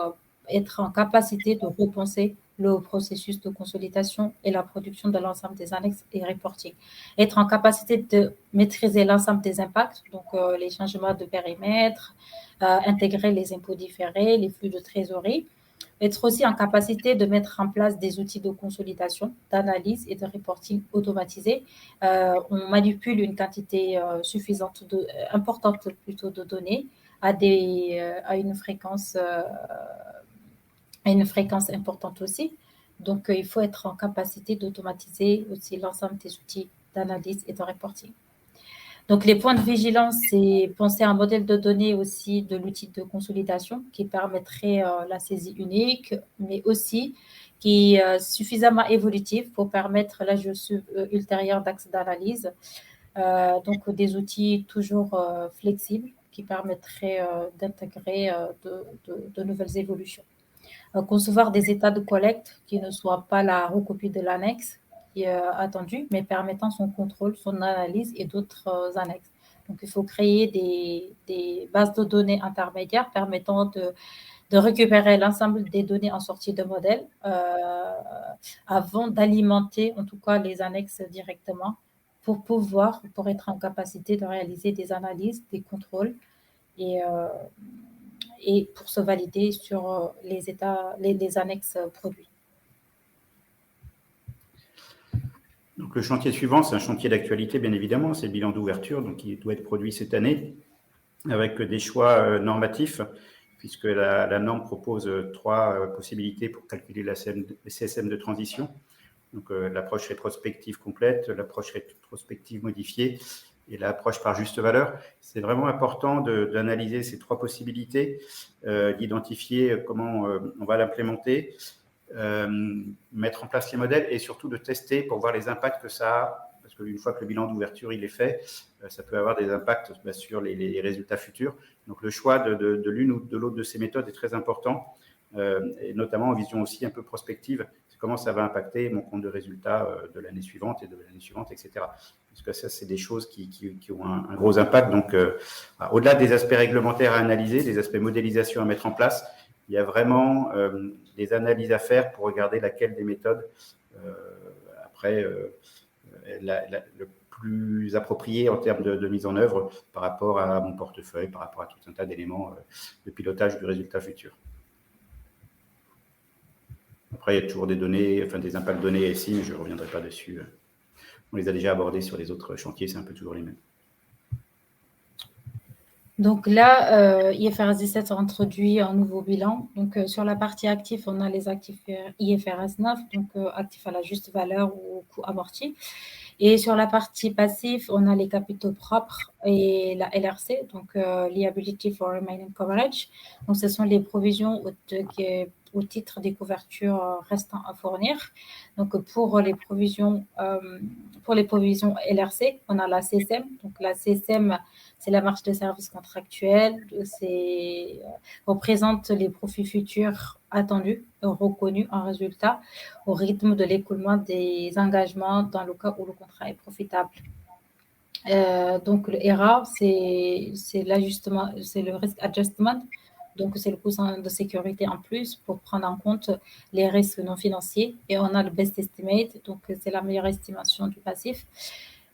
être en capacité de repenser le processus de consolidation et la production de l'ensemble des annexes et reporting. Être en capacité de maîtriser l'ensemble des impacts, donc les changements de périmètre, intégrer les impôts différés, les flux de trésorerie. Être aussi en capacité de mettre en place des outils de consolidation, d'analyse et de reporting automatisés. On manipule une quantité importante plutôt de données à une fréquence importante aussi. Donc, il faut être en capacité d'automatiser aussi l'ensemble des outils d'analyse et de reporting. Donc, les points de vigilance, c'est penser à un modèle de données aussi de l'outil de consolidation qui permettrait la saisie unique, mais aussi qui est suffisamment évolutif pour permettre l'ajout ultérieur d'axes d'analyse. Donc, des outils toujours flexibles qui permettraient d'intégrer de nouvelles évolutions. Concevoir des états de collecte qui ne soient pas la recopie de l'annexe qui est attendue, mais permettant son contrôle, son analyse et d'autres annexes. Donc, il faut créer des bases de données intermédiaires permettant de récupérer l'ensemble des données en sortie de modèle avant d'alimenter, en tout cas, les annexes directement pour être en capacité de réaliser des analyses, des contrôles et pour se valider sur les annexes produits. Donc, le chantier suivant, c'est un chantier d'actualité, bien évidemment, c'est le bilan d'ouverture, donc qui doit être produit cette année, avec des choix normatifs, puisque la norme propose 3 possibilités pour calculer la CSM de transition. Donc, l'approche rétrospective complète, l'approche rétrospective modifiée et l'approche par juste valeur. C'est vraiment important d'analyser ces 3 possibilités, d'identifier comment on va l'implémenter, mettre en place les modèles et surtout de tester pour voir les impacts que ça a, parce qu'une fois que le bilan d'ouverture il est fait, ça peut avoir des impacts sur les résultats futurs. Donc le choix de l'une ou de l'autre de ces méthodes est très important, et notamment en vision aussi un peu prospective, c'est comment ça va impacter mon compte de résultats de l'année suivante et de l'année suivante, etc. Parce que ça, c'est des choses qui ont un gros impact. Donc, au-delà des aspects réglementaires à analyser, des aspects modélisation à mettre en place, il y a vraiment des analyses à faire pour regarder laquelle des méthodes, après, le plus approprié en termes de mise en œuvre par rapport à mon portefeuille, par rapport à tout un tas d'éléments de pilotage du résultat futur. Après, il y a toujours des données, enfin des impacts données ici, mais je ne reviendrai pas dessus. On les a déjà abordés sur les autres chantiers, c'est un peu toujours les mêmes. Donc là, IFRS 17 a introduit un nouveau bilan. Donc sur la partie actif, on a les actifs IFRS 9, donc actifs à la juste valeur ou coût amorti. Et sur la partie passif, on a les capitaux propres et la LRC, donc Liability for Remaining Coverage. Donc ce sont les provisions au titre des couvertures restant à fournir. Donc pour les provisions LRC, on a la CSM. Donc la CSM, c'est la marge de service contractuelle, représente les profits futurs attendus, reconnus en résultat au rythme de l'écoulement des engagements dans le cas où le contrat est profitable. Donc le ERA, c'est l'ajustement, c'est le risk adjustment, donc c'est le coût de sécurité en plus pour prendre en compte les risques non financiers. Et on a le best estimate, donc c'est la meilleure estimation du passif.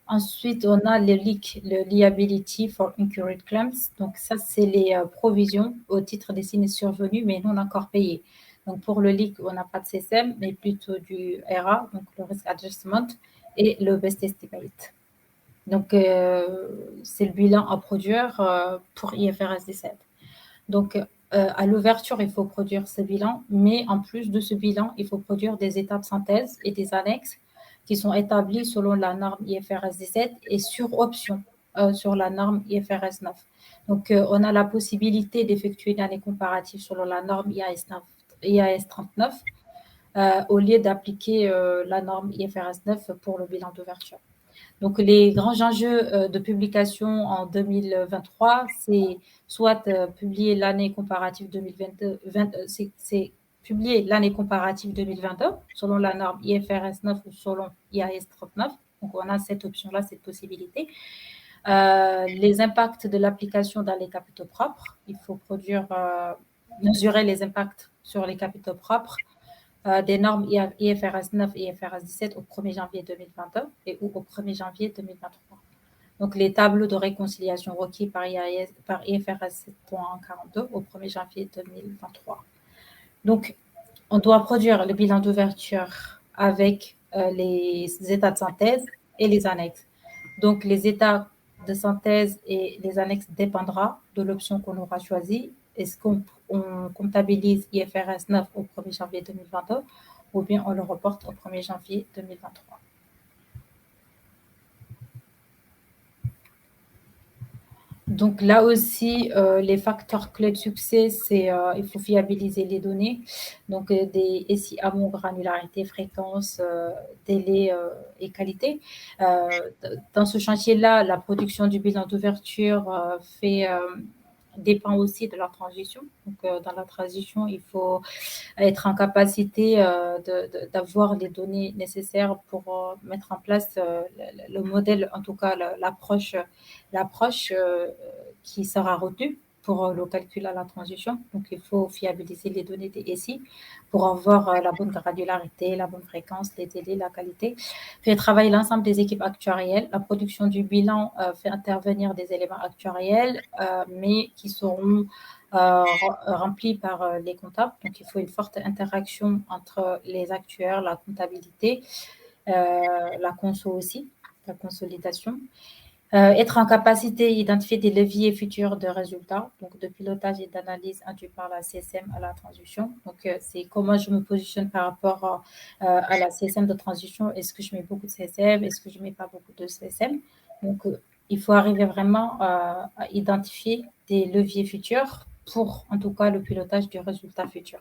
Ensuite, on a le LIC, le Liability for Incurred Claims. Donc, ça, c'est les provisions au titre des sinistres survenus, mais non encore payés. Donc, pour le LIC, on n'a pas de CSM, mais plutôt du RA, donc le Risk Adjustment, et le Best Estimate. Donc, c'est le bilan à produire pour IFRS 17. Donc, à l'ouverture, il faut produire ce bilan, mais en plus de ce bilan, il faut produire des états de synthèse et des annexes qui sont établis selon la norme IFRS 17 et sur option sur la norme IFRS 9. Donc, on a la possibilité d'effectuer une année comparative selon la norme IAS 39 au lieu d'appliquer la norme IFRS 9 pour le bilan d'ouverture. Donc, les grands enjeux de publication en 2023, c'est soit publier l'année comparative 2022, c'est publier l'année comparative 2022 selon la norme IFRS 9 ou selon IAS 39. Donc, on a cette option-là, cette possibilité. Les impacts de l'application dans les capitaux propres. Il faut mesurer les impacts sur les capitaux propres des normes IFRS 9 et IFRS 17 au 1er janvier 2022 et ou au 1er janvier 2023. Donc, les tableaux de réconciliation requis par IFRS 7.42 au 1er janvier 2023. Donc, on doit produire le bilan d'ouverture avec les états de synthèse et les annexes. Donc, les états de synthèse et les annexes dépendra de l'option qu'on aura choisie. Est-ce qu'on comptabilise IFRS 9 au 1er janvier 2022 ou bien on le reporte au 1er janvier 2023. Donc là aussi, les facteurs clés de succès, c'est il faut fiabiliser les données. Donc des SI amont, granularité, fréquence, délai et qualité. Dans ce chantier-là, la production du bilan d'ouverture dépend aussi de la transition. Donc dans la transition, il faut être en capacité d'avoir les données nécessaires pour mettre en place le modèle, en tout cas l'approche qui sera retenue pour le calcul à la transition. Donc, il faut fiabiliser les données des SI pour avoir la bonne granularité, la bonne fréquence, les délais, la qualité. Fait travailler l'ensemble des équipes actuarielles. La production du bilan fait intervenir des éléments actuariels, mais qui seront remplis par les comptables. Donc, il faut une forte interaction entre les actuaires, la comptabilité, la conso aussi, la consolidation. Être en capacité d'identifier des leviers futurs de résultats, donc de pilotage et d'analyse induit par la CSM à la transition. Donc, c'est comment je me positionne par rapport à la CSM de transition. Est-ce que je mets beaucoup de CSM? Est-ce que je ne mets pas beaucoup de CSM? Donc, il faut arriver vraiment à identifier des leviers futurs pour, en tout cas, le pilotage du résultat futur.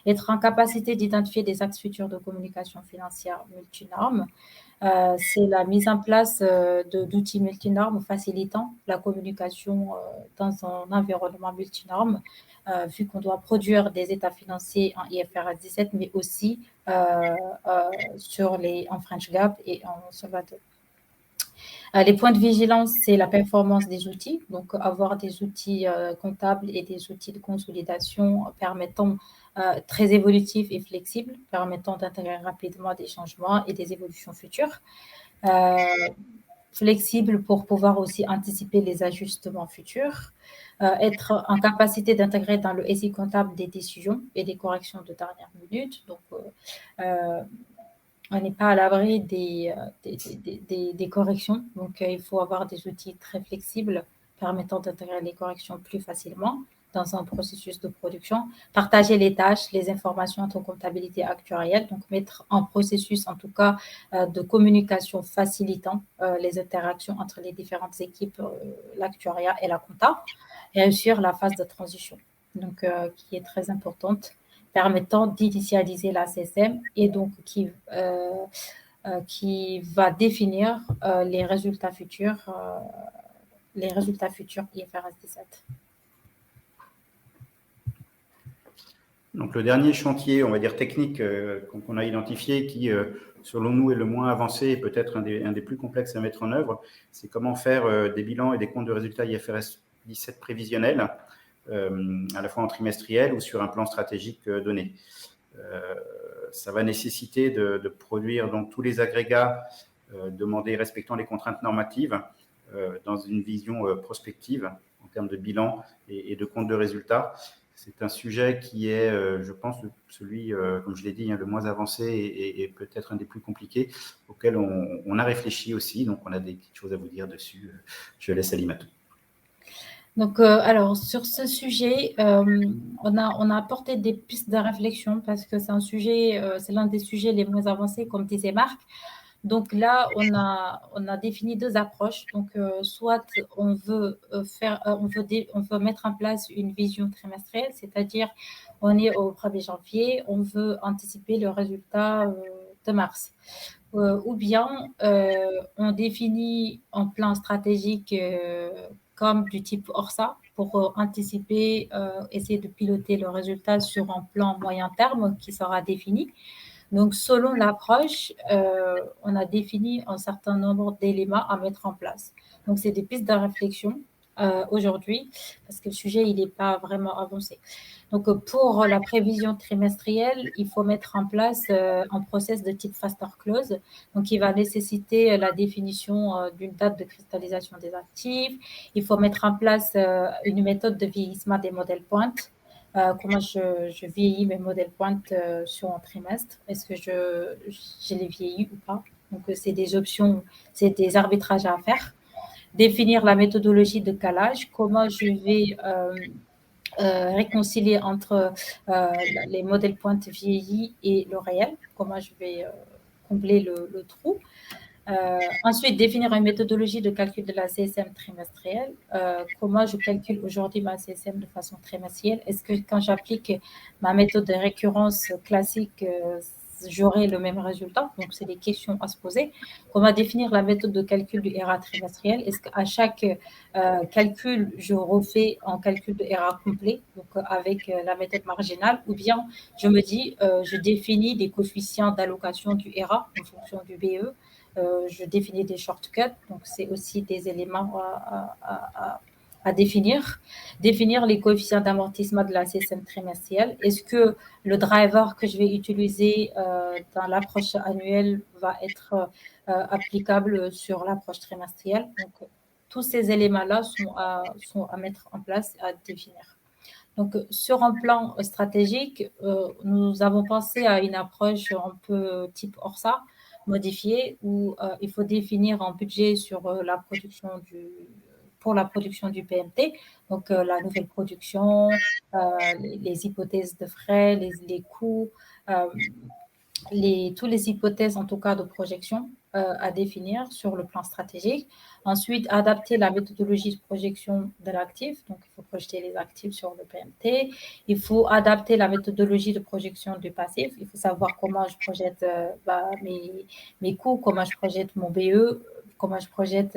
Être en capacité d'identifier des axes futurs de communication financière multinormes. C'est la mise en place d'outils multinormes facilitant la communication dans un environnement multinorme, vu qu'on doit produire des états financiers en IFRS 17, mais aussi en French GAAP et en Solvado. Les points de vigilance, c'est la performance des outils, donc avoir des outils comptables et des outils de consolidation permettant très évolutifs et flexibles, permettant d'intégrer rapidement des changements et des évolutions futures. Flexible pour pouvoir aussi anticiper les ajustements futurs, être en capacité d'intégrer dans le SI comptable des décisions et des corrections de dernière minute. Donc, on n'est pas à l'abri des corrections. Donc, il faut avoir des outils très flexibles permettant d'intégrer les corrections plus facilement dans un processus de production. Partager les tâches, les informations entre comptabilité actuarielle, donc mettre en processus, en tout cas, de communication facilitant les interactions entre les différentes équipes, l'actuariat et la compta, et réussir la phase de transition, donc qui est très importante, permettant d'initialiser la CSM et donc qui va définir les résultats futurs IFRS 17. Donc le dernier chantier, on va dire technique, qu'on a identifié, qui selon nous est le moins avancé et peut-être un des plus complexes à mettre en œuvre, c'est comment faire des bilans et des comptes de résultats IFRS 17 prévisionnels, à la fois en trimestriel ou sur un plan stratégique donné. Ça va nécessiter de produire donc tous les agrégats demandés respectant les contraintes normatives dans une vision prospective en termes de bilan et de compte de résultats. C'est un sujet qui est, je pense, celui, comme je l'ai dit, le moins avancé et peut-être un des plus compliqués, auquel on a réfléchi aussi. Donc, on a des choses à vous dire dessus. Je laisse Alimatou. Donc, alors, sur ce sujet, on a apporté des pistes de réflexion parce que c'est un sujet, c'est l'un des sujets les moins avancés, comme disait Marc. Donc là, on a défini deux approches. Donc, soit on veut on veut mettre en place une vision trimestrielle, c'est-à-dire on est au 1er janvier, on veut anticiper le résultat de mars. Ou bien on définit un plan stratégique comme du type ORSA pour anticiper, essayer de piloter le résultat sur un plan moyen terme qui sera défini. Donc, selon l'approche, on a défini un certain nombre d'éléments à mettre en place. Donc, c'est des pistes de réflexion aujourd'hui parce que le sujet, il n'est pas vraiment avancé. Donc, pour la prévision trimestrielle, il faut mettre en place un process de type faster close, donc qui va nécessiter la définition d'une date de cristallisation des actifs. Il faut mettre en place une méthode de vieillissement des modèles pointes. Comment je vieillis mes modèles pointes sur un trimestre. Est-ce que je les vieillis ou pas? Donc, c'est des options, c'est des arbitrages à faire. Définir la méthodologie de calage, comment je vais réconcilier entre les modèles pointes vieillis et le réel, comment je vais combler le trou. Ensuite, définir une méthodologie de calcul de la CSM trimestrielle. Comment je calcule aujourd'hui ma CSM de façon trimestrielle? Est-ce que quand j'applique ma méthode de récurrence classique, j'aurai le même résultat? Donc, c'est des questions à se poser. Comment définir la méthode de calcul du RA trimestriel? Est-ce qu'à chaque calcul, je refais un calcul de RA complet, donc avec la méthode marginale, ou bien je me dis, je définis des coefficients d'allocation du RA en fonction du BE. Je définis des shortcuts, donc c'est aussi des éléments à définir. Définir les coefficients d'amortissement de la CSM trimestrielle. Est-ce que le driver que je vais utiliser dans l'approche annuelle va être applicable sur l'approche trimestrielle? Donc, tous ces éléments-là sont à mettre en place, à définir. Donc, sur un plan stratégique, nous avons pensé à une approche un peu type ORSA, modifiée, où il faut définir un budget sur pour la production du PMT, donc la nouvelle production, les hypothèses de frais, les coûts, euh, toutes les hypothèses, en tout cas, de projection à définir sur le plan stratégique. Ensuite, adapter la méthodologie de projection de l'actif. Donc, il faut projeter les actifs sur le PMT. Il faut adapter la méthodologie de projection du passif. Il faut savoir comment je projette mes coûts, comment je projette mon BE, comment je projette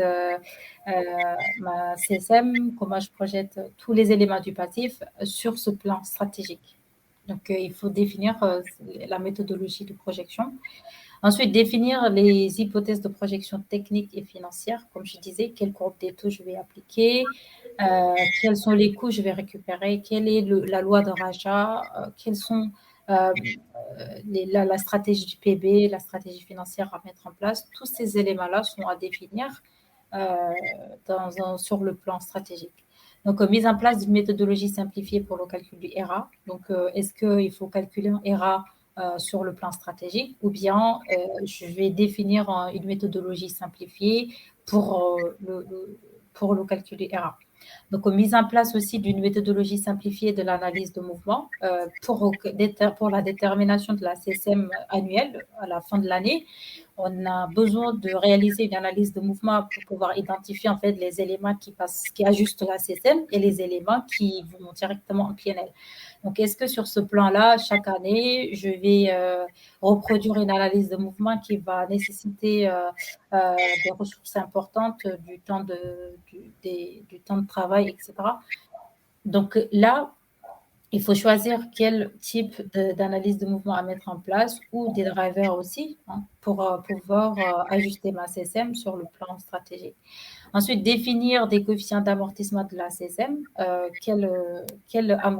ma CSM, comment je projette tous les éléments du passif sur ce plan stratégique. Donc, il faut définir la méthodologie de projection. Ensuite, définir les hypothèses de projection technique et financière. Comme je disais, quelle courbe des taux je vais appliquer, quels sont les coûts que je vais récupérer, quelle est la loi de rachat, quelles sont la stratégie du PB, la stratégie financière à mettre en place. Tous ces éléments-là sont à définir sur le plan stratégique. Donc, mise en place d'une méthodologie simplifiée pour le calcul du RA. Donc, est-ce qu'il faut calculer un RA sur le plan stratégique ou bien je vais définir une méthodologie simplifiée pour le calcul du RA. Donc, mise en place aussi d'une méthodologie simplifiée de l'analyse de mouvement pour la détermination de la CSM annuelle à la fin de l'année. On a besoin de réaliser une analyse de mouvement pour pouvoir identifier en fait les éléments qui ajustent la CSM et les éléments qui vont directement en PNL. Donc, est-ce que sur ce plan-là, chaque année, je vais reproduire une analyse de mouvement qui va nécessiter des ressources importantes, du temps de travail, etc. Donc là, il faut choisir quel type d'analyse de mouvement à mettre en place ou des drivers aussi pour pouvoir ajuster ma CSM sur le plan stratégique. Ensuite, définir des coefficients d'amortissement de la CSM. Quel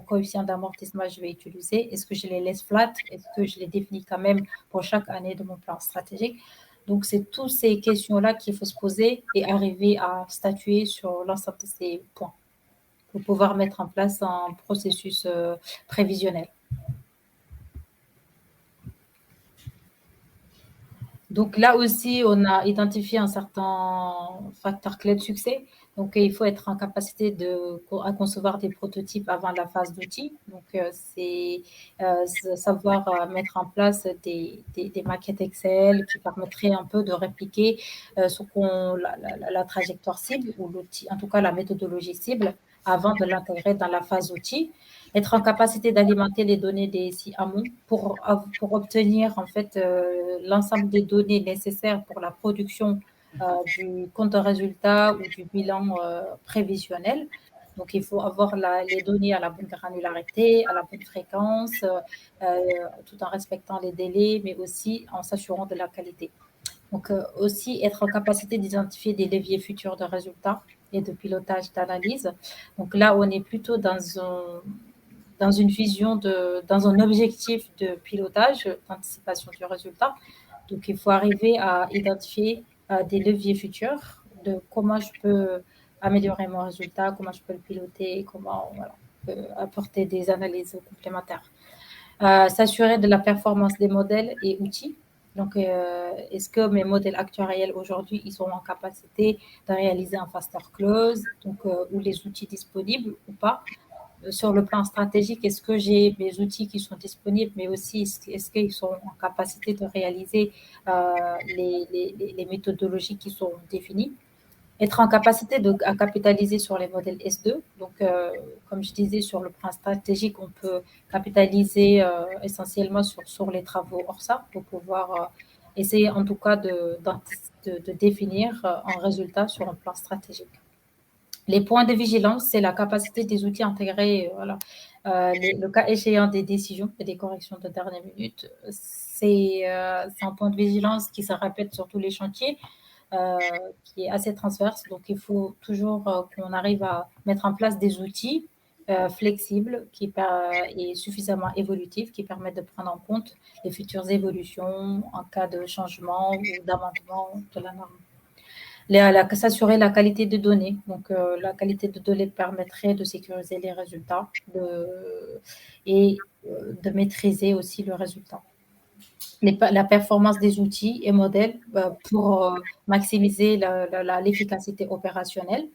coefficient d'amortissement je vais utiliser? Est-ce que je les laisse flat? Est-ce que je les définis quand même pour chaque année de mon plan stratégique? Donc, c'est toutes ces questions-là qu'il faut se poser et arriver à statuer sur l'ensemble de ces points pour pouvoir mettre en place un processus prévisionnel. Donc là aussi, on a identifié un certain facteur clé de succès. Donc, il faut être en capacité à concevoir des prototypes avant la phase d'outils. Donc, c'est savoir mettre en place des maquettes Excel qui permettraient un peu de répliquer la trajectoire cible ou l'outil, en tout cas la méthodologie cible, avant de l'intégrer dans la phase outil. Être en capacité d'alimenter les données des SI amont pour obtenir en fait l'ensemble des données nécessaires pour la production du compte de résultat ou du bilan prévisionnel. Donc, il faut avoir les données à la bonne granularité, à la bonne fréquence, tout en respectant les délais, mais aussi en s'assurant de la qualité. Donc, aussi être en capacité d'identifier des leviers futurs de résultats et de pilotage d'analyse. Donc là, on est plutôt dans une vision dans un objectif de pilotage, d'anticipation du résultat. Donc, il faut arriver à identifier des leviers futurs de comment je peux améliorer mon résultat, comment je peux le piloter, comment apporter des analyses complémentaires. S'assurer de la performance des modèles et outils. Donc, est-ce que mes modèles actuariels aujourd'hui, ils sont en capacité de réaliser un faster close, donc, ou les outils disponibles ou pas? sur le plan stratégique, est-ce que j'ai mes outils qui sont disponibles, mais aussi est-ce qu'ils sont en capacité de réaliser les méthodologies qui sont définies, être en capacité à capitaliser sur les modèles S2. Donc, comme je disais, sur le plan stratégique, on peut capitaliser essentiellement sur les travaux ORSA pour pouvoir essayer en tout cas de définir un résultat sur un plan stratégique. Les points de vigilance, c'est la capacité des outils intégrés, voilà. Le cas échéant des décisions et des corrections de dernière minute, c'est un point de vigilance qui se répète sur tous les chantiers, qui est assez transverse. Donc, il faut toujours qu'on arrive à mettre en place des outils flexibles et suffisamment évolutifs qui permettent de prendre en compte les futures évolutions en cas de changement ou d'amendement de la norme. S'assurer la qualité de données. Donc, la qualité de données permettrait de sécuriser les résultats et de maîtriser aussi le résultat. La performance des outils et modèles pour maximiser l'efficacité opérationnelle,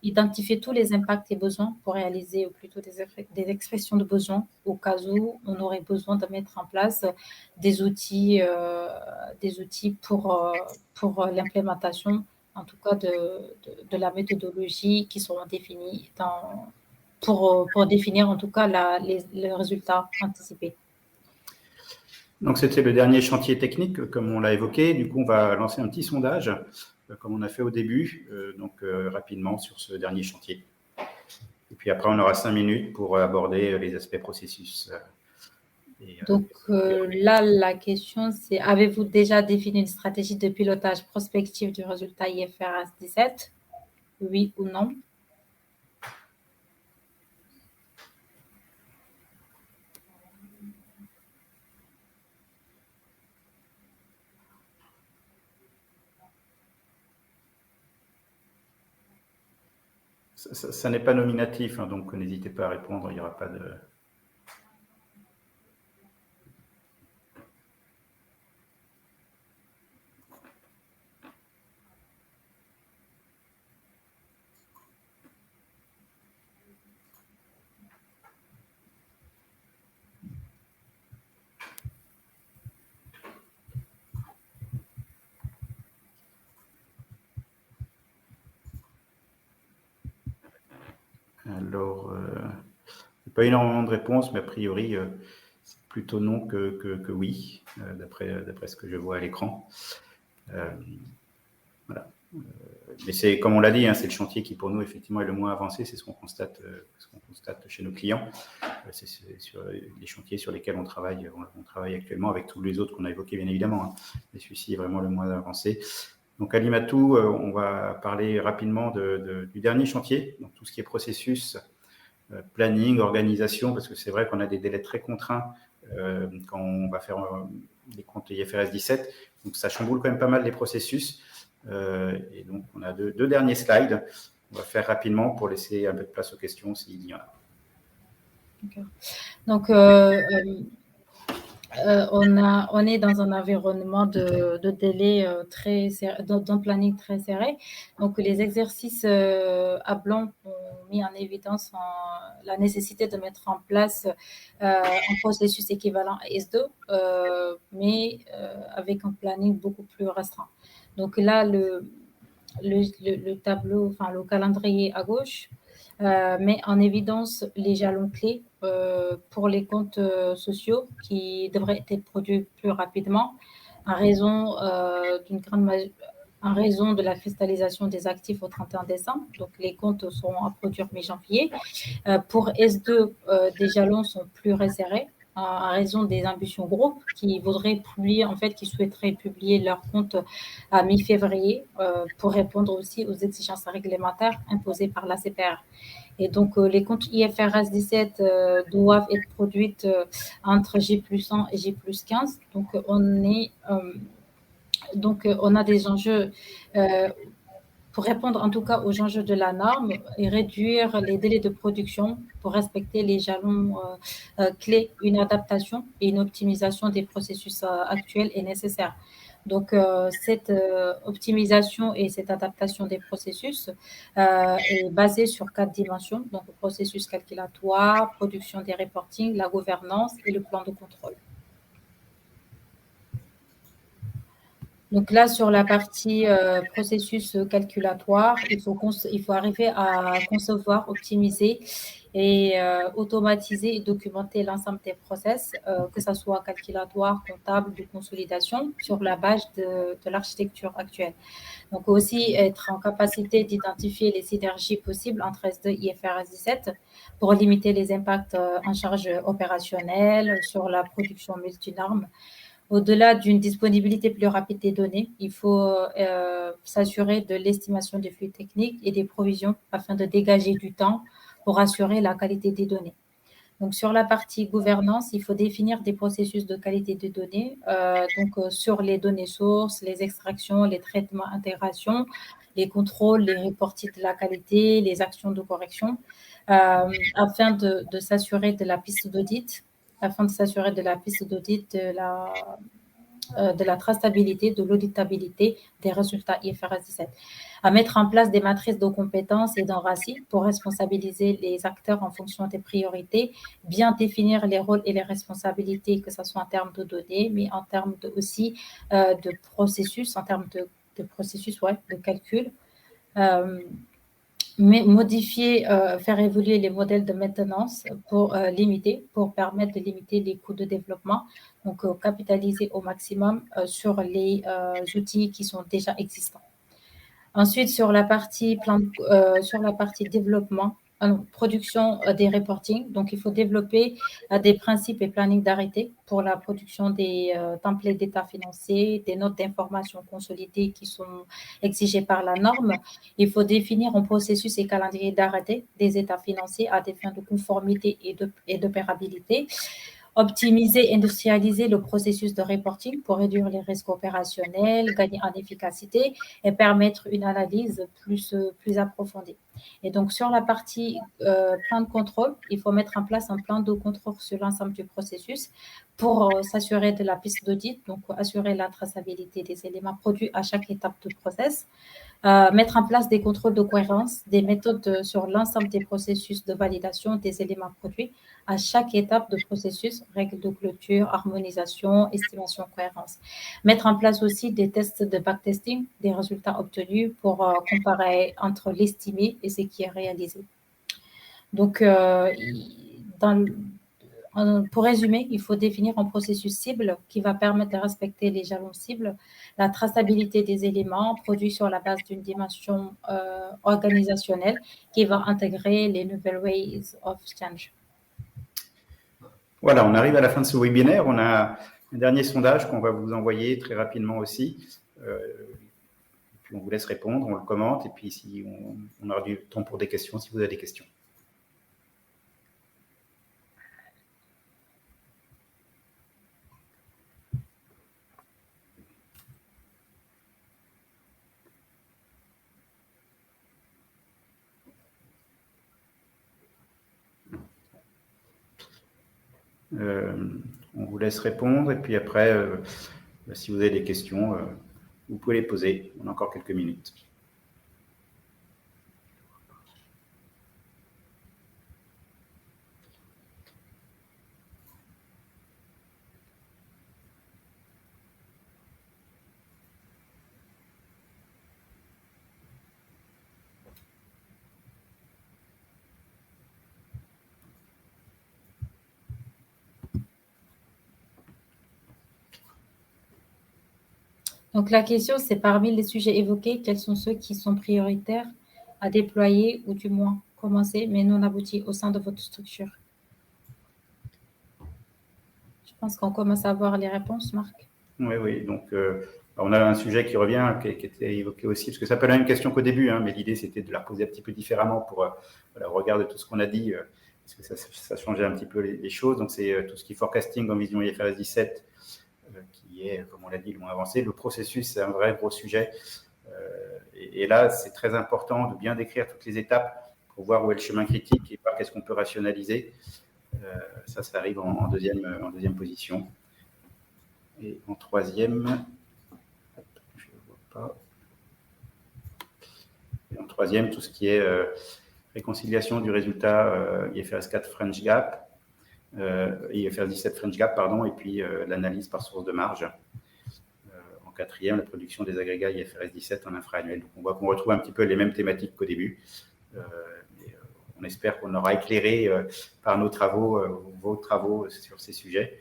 identifier tous les impacts et besoins pour réaliser ou plutôt des expressions de besoins au cas où on aurait besoin de mettre en place des outils pour l'implémentation, en tout cas de la méthodologie qui seront définies pour définir en tout cas le résultat anticipé. Donc, c'était le dernier chantier technique, comme on l'a évoqué. Du coup, on va lancer un petit sondage, comme on a fait au début, rapidement sur ce dernier chantier. Et puis après, on aura 5 minutes pour aborder les aspects processus. Donc là, la question, c'est avez-vous déjà défini une stratégie de pilotage prospectif du résultat IFRS 17? Oui ou non? Ça n'est pas nominatif, hein, donc n'hésitez pas à répondre, il n'y aura pas de... Alors, pas énormément de réponses, mais a priori, c'est plutôt non que oui, d'après ce que je vois à l'écran. Voilà. Mais c'est, comme on l'a dit, hein, c'est le chantier qui, pour nous, effectivement, est le moins avancé. C'est ce qu'on constate chez nos clients. C'est sur les chantiers sur lesquels on travaille actuellement, avec tous les autres qu'on a évoqués, bien évidemment. Hein. Mais celui-ci est vraiment le moins avancé. Donc, à Limatou, on va parler rapidement du dernier chantier, donc tout ce qui est processus, planning, organisation, parce que c'est vrai qu'on a des délais très contraints quand on va faire les comptes IFRS 17. Donc, ça chamboule quand même pas mal les processus. Et donc, on a deux derniers slides. On va faire rapidement pour laisser un peu de place aux questions s'il y en a. Okay. Donc, on est dans un environnement de délai très serré, d'un planning très serré. Donc, les exercices à blanc ont mis en évidence la nécessité de mettre en place un processus équivalent à S2, mais avec un planning beaucoup plus restreint. Donc là, le tableau, enfin le calendrier à gauche, met en évidence les jalons clés pour les comptes sociaux qui devraient être produits plus rapidement en raison en raison de la cristallisation des actifs au 31 décembre. Donc, les comptes seront à produire mi-janvier. Pour S2, des jalons sont plus resserrés en raison des ambitions groupes qui voudraient publier, en fait, qui souhaiteraient publier leurs comptes à mi-février pour répondre aussi aux exigences réglementaires imposées par la CPR. Et donc, les comptes IFRS 17 doivent être produits entre J+100 et J+15. Donc, on a des enjeux pour répondre en tout cas aux enjeux de la norme et réduire les délais de production pour respecter les jalons clés. Une adaptation et une optimisation des processus actuels est nécessaire. Donc, cette optimisation et cette adaptation des processus est basée sur 4 dimensions, donc le processus calculatoire, production des reportings, la gouvernance et le plan de contrôle. Donc là, sur la partie processus calculatoire, il faut arriver à concevoir, optimiser et automatiser et documenter l'ensemble des process, que ce soit calculatoire, comptable, de consolidation, sur la base de l'architecture actuelle. Donc aussi être en capacité d'identifier les synergies possibles entre S2 et IFRS 17 pour limiter les impacts en charge opérationnelle sur la production multinorme. Au-delà d'une disponibilité plus rapide des données, il faut s'assurer de l'estimation des flux techniques et des provisions afin de dégager du temps pour assurer la qualité des données. Donc, sur la partie gouvernance, il faut définir des processus de qualité des données, sur les données sources, les extractions, les traitements, intégrations, les contrôles, les reportings de la qualité, les actions de correction, afin de s'assurer de la piste d'audit, de la traçabilité, de l'auditabilité des résultats IFRS 17, à mettre en place des matrices de compétences et d'enracis pour responsabiliser les acteurs en fonction des priorités, bien définir les rôles et les responsabilités, que ce soit en termes de données, mais en termes aussi de processus, en termes de processus, de calcul. Mais modifier, faire évoluer les modèles de maintenance pour permettre de limiter les coûts de développement, donc capitaliser au maximum sur les outils qui sont déjà existants. Ensuite, sur la partie développement, production des reporting, donc il faut développer des principes et planning d'arrêté pour la production des templates d'état financier, des notes d'information consolidées qui sont exigées par la norme. Il faut définir un processus et calendrier d'arrêté des états financiers à des fins de conformité et d'opérabilité. Optimiser, industrialiser le processus de reporting pour réduire les risques opérationnels, gagner en efficacité et permettre une analyse plus approfondie. Et donc, sur la partie plan de contrôle, il faut mettre en place un plan de contrôle sur l'ensemble du processus pour s'assurer de la piste d'audit, donc assurer la traçabilité des éléments produits à chaque étape du process. Mettre en place des contrôles de cohérence, des méthodes sur l'ensemble des processus de validation des éléments produits à chaque étape de processus, règles de clôture, harmonisation, estimation, cohérence. Mettre en place aussi des tests de backtesting, des résultats obtenus pour comparer entre l'estimé et ce qui est réalisé. Donc, pour résumer, il faut définir un processus cible qui va permettre de respecter les jalons cibles, la traçabilité des éléments produits sur la base d'une dimension organisationnelle qui va intégrer les nouvelles ways of change. Voilà, on arrive à la fin de ce webinaire. On a un dernier sondage qu'on va vous envoyer très rapidement aussi. Puis on vous laisse répondre, on le commente, et puis si on aura du temps pour des questions, si vous avez des questions. On vous laisse répondre, et puis après, si vous avez des questions, vous pouvez les poser. On a encore quelques minutes. Donc, la question, c'est parmi les sujets évoqués, quels sont ceux qui sont prioritaires à déployer ou du moins commencer, mais non aboutis au sein de votre structure? Je pense qu'on commence à avoir les réponses, Marc. Oui. Donc, on a un sujet qui revient, qui était évoqué aussi, parce que ça peut être la même question qu'au début, mais l'idée, c'était de la poser un petit peu différemment pour regarder tout ce qu'on a dit, parce que ça changeait un petit peu les choses. Donc, c'est tout ce qui est forecasting en vision IFRS 17, qui est, comme on l'a dit, le moins avancé. Le processus, c'est un vrai gros sujet. Et là, c'est très important de bien décrire toutes les étapes pour voir où est le chemin critique et voir qu'est-ce qu'on peut rationaliser. Ça arrive en deuxième position. Et en troisième, pas. Et en troisième, tout ce qui est réconciliation du résultat IFRS 4 French Gap, IFRS 17 French Gap, pardon, et puis l'analyse par source de marge. En quatrième, la production des agrégats IFRS 17 en infra-annuel. Donc on voit qu'on retrouve un petit peu les mêmes thématiques qu'au début. On espère qu'on aura éclairé par nos travaux, vos travaux sur ces sujets.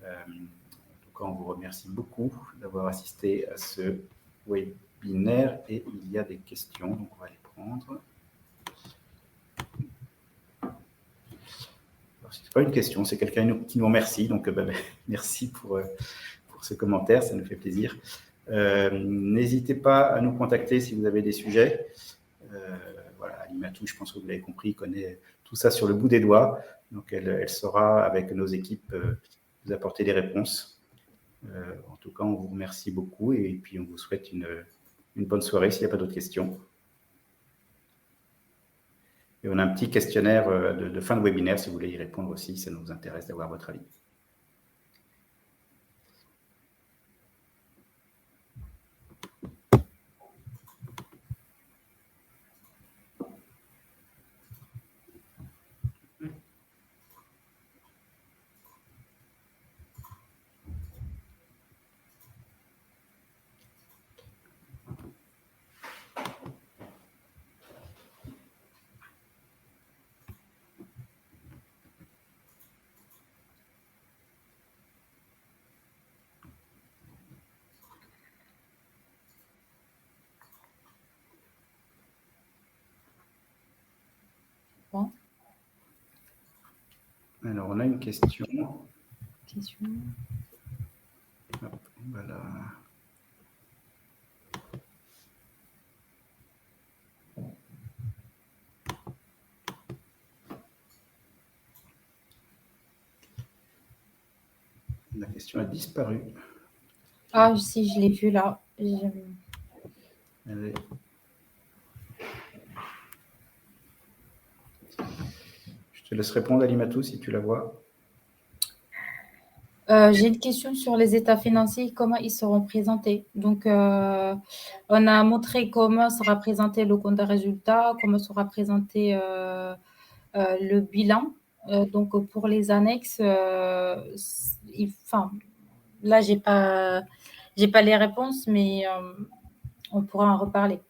En tout cas, on vous remercie beaucoup d'avoir assisté à ce webinaire et il y a des questions, donc on va les prendre. Ce n'est pas une question, c'est quelqu'un qui nous remercie, donc merci pour ce commentaire, ça nous fait plaisir. N'hésitez pas à nous contacter si vous avez des sujets. Voilà, Alimatou, je pense que vous l'avez compris, connaît tout ça sur le bout des doigts, donc elle saura, avec nos équipes, vous apporter des réponses. En tout cas, on vous remercie beaucoup et puis on vous souhaite une bonne soirée s'il n'y a pas d'autres questions. Et on a un petit questionnaire de fin de webinaire, si vous voulez y répondre aussi, ça nous intéresse d'avoir votre avis. Bon. Alors, on a une question. Hop, voilà. La question a disparu. Ah, si, je l'ai vue là. Je te laisse répondre, Alimatou, si tu la vois. J'ai une question sur les états financiers, comment ils seront présentés. Donc, on a montré comment sera présenté le compte de résultats, comment sera présenté le bilan. Donc, pour les annexes, là, j'ai pas les réponses, mais on pourra en reparler.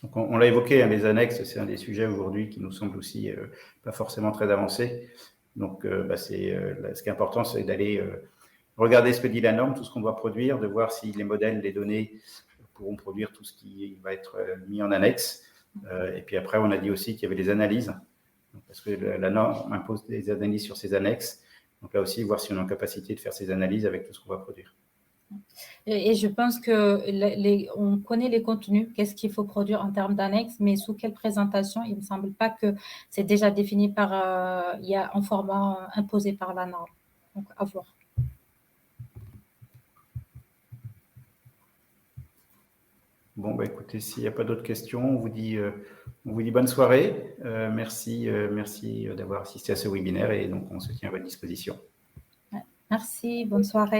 Donc on l'a évoqué, hein, les annexes, c'est un des sujets aujourd'hui qui nous semble aussi pas forcément très avancé. Donc, ce qui est important, c'est d'aller regarder ce que dit la norme, tout ce qu'on doit produire, de voir si les modèles, les données pourront produire tout ce qui va être mis en annexe. Et puis après, on a dit aussi qu'il y avait des analyses, parce que la norme impose des analyses sur ces annexes. Donc là aussi, voir si on est en capacité de faire ces analyses avec tout ce qu'on va produire. Et je pense qu'on connaît les contenus, qu'est-ce qu'il faut produire en termes d'annexes, mais sous quelle présentation, il ne me semble pas que c'est déjà défini il y a un format imposé par la norme. Donc, à voir. Bon, écoutez, s'il n'y a pas d'autres questions, on vous dit bonne soirée. Merci d'avoir assisté à ce webinaire et donc on se tient à votre disposition. Merci, bonne soirée.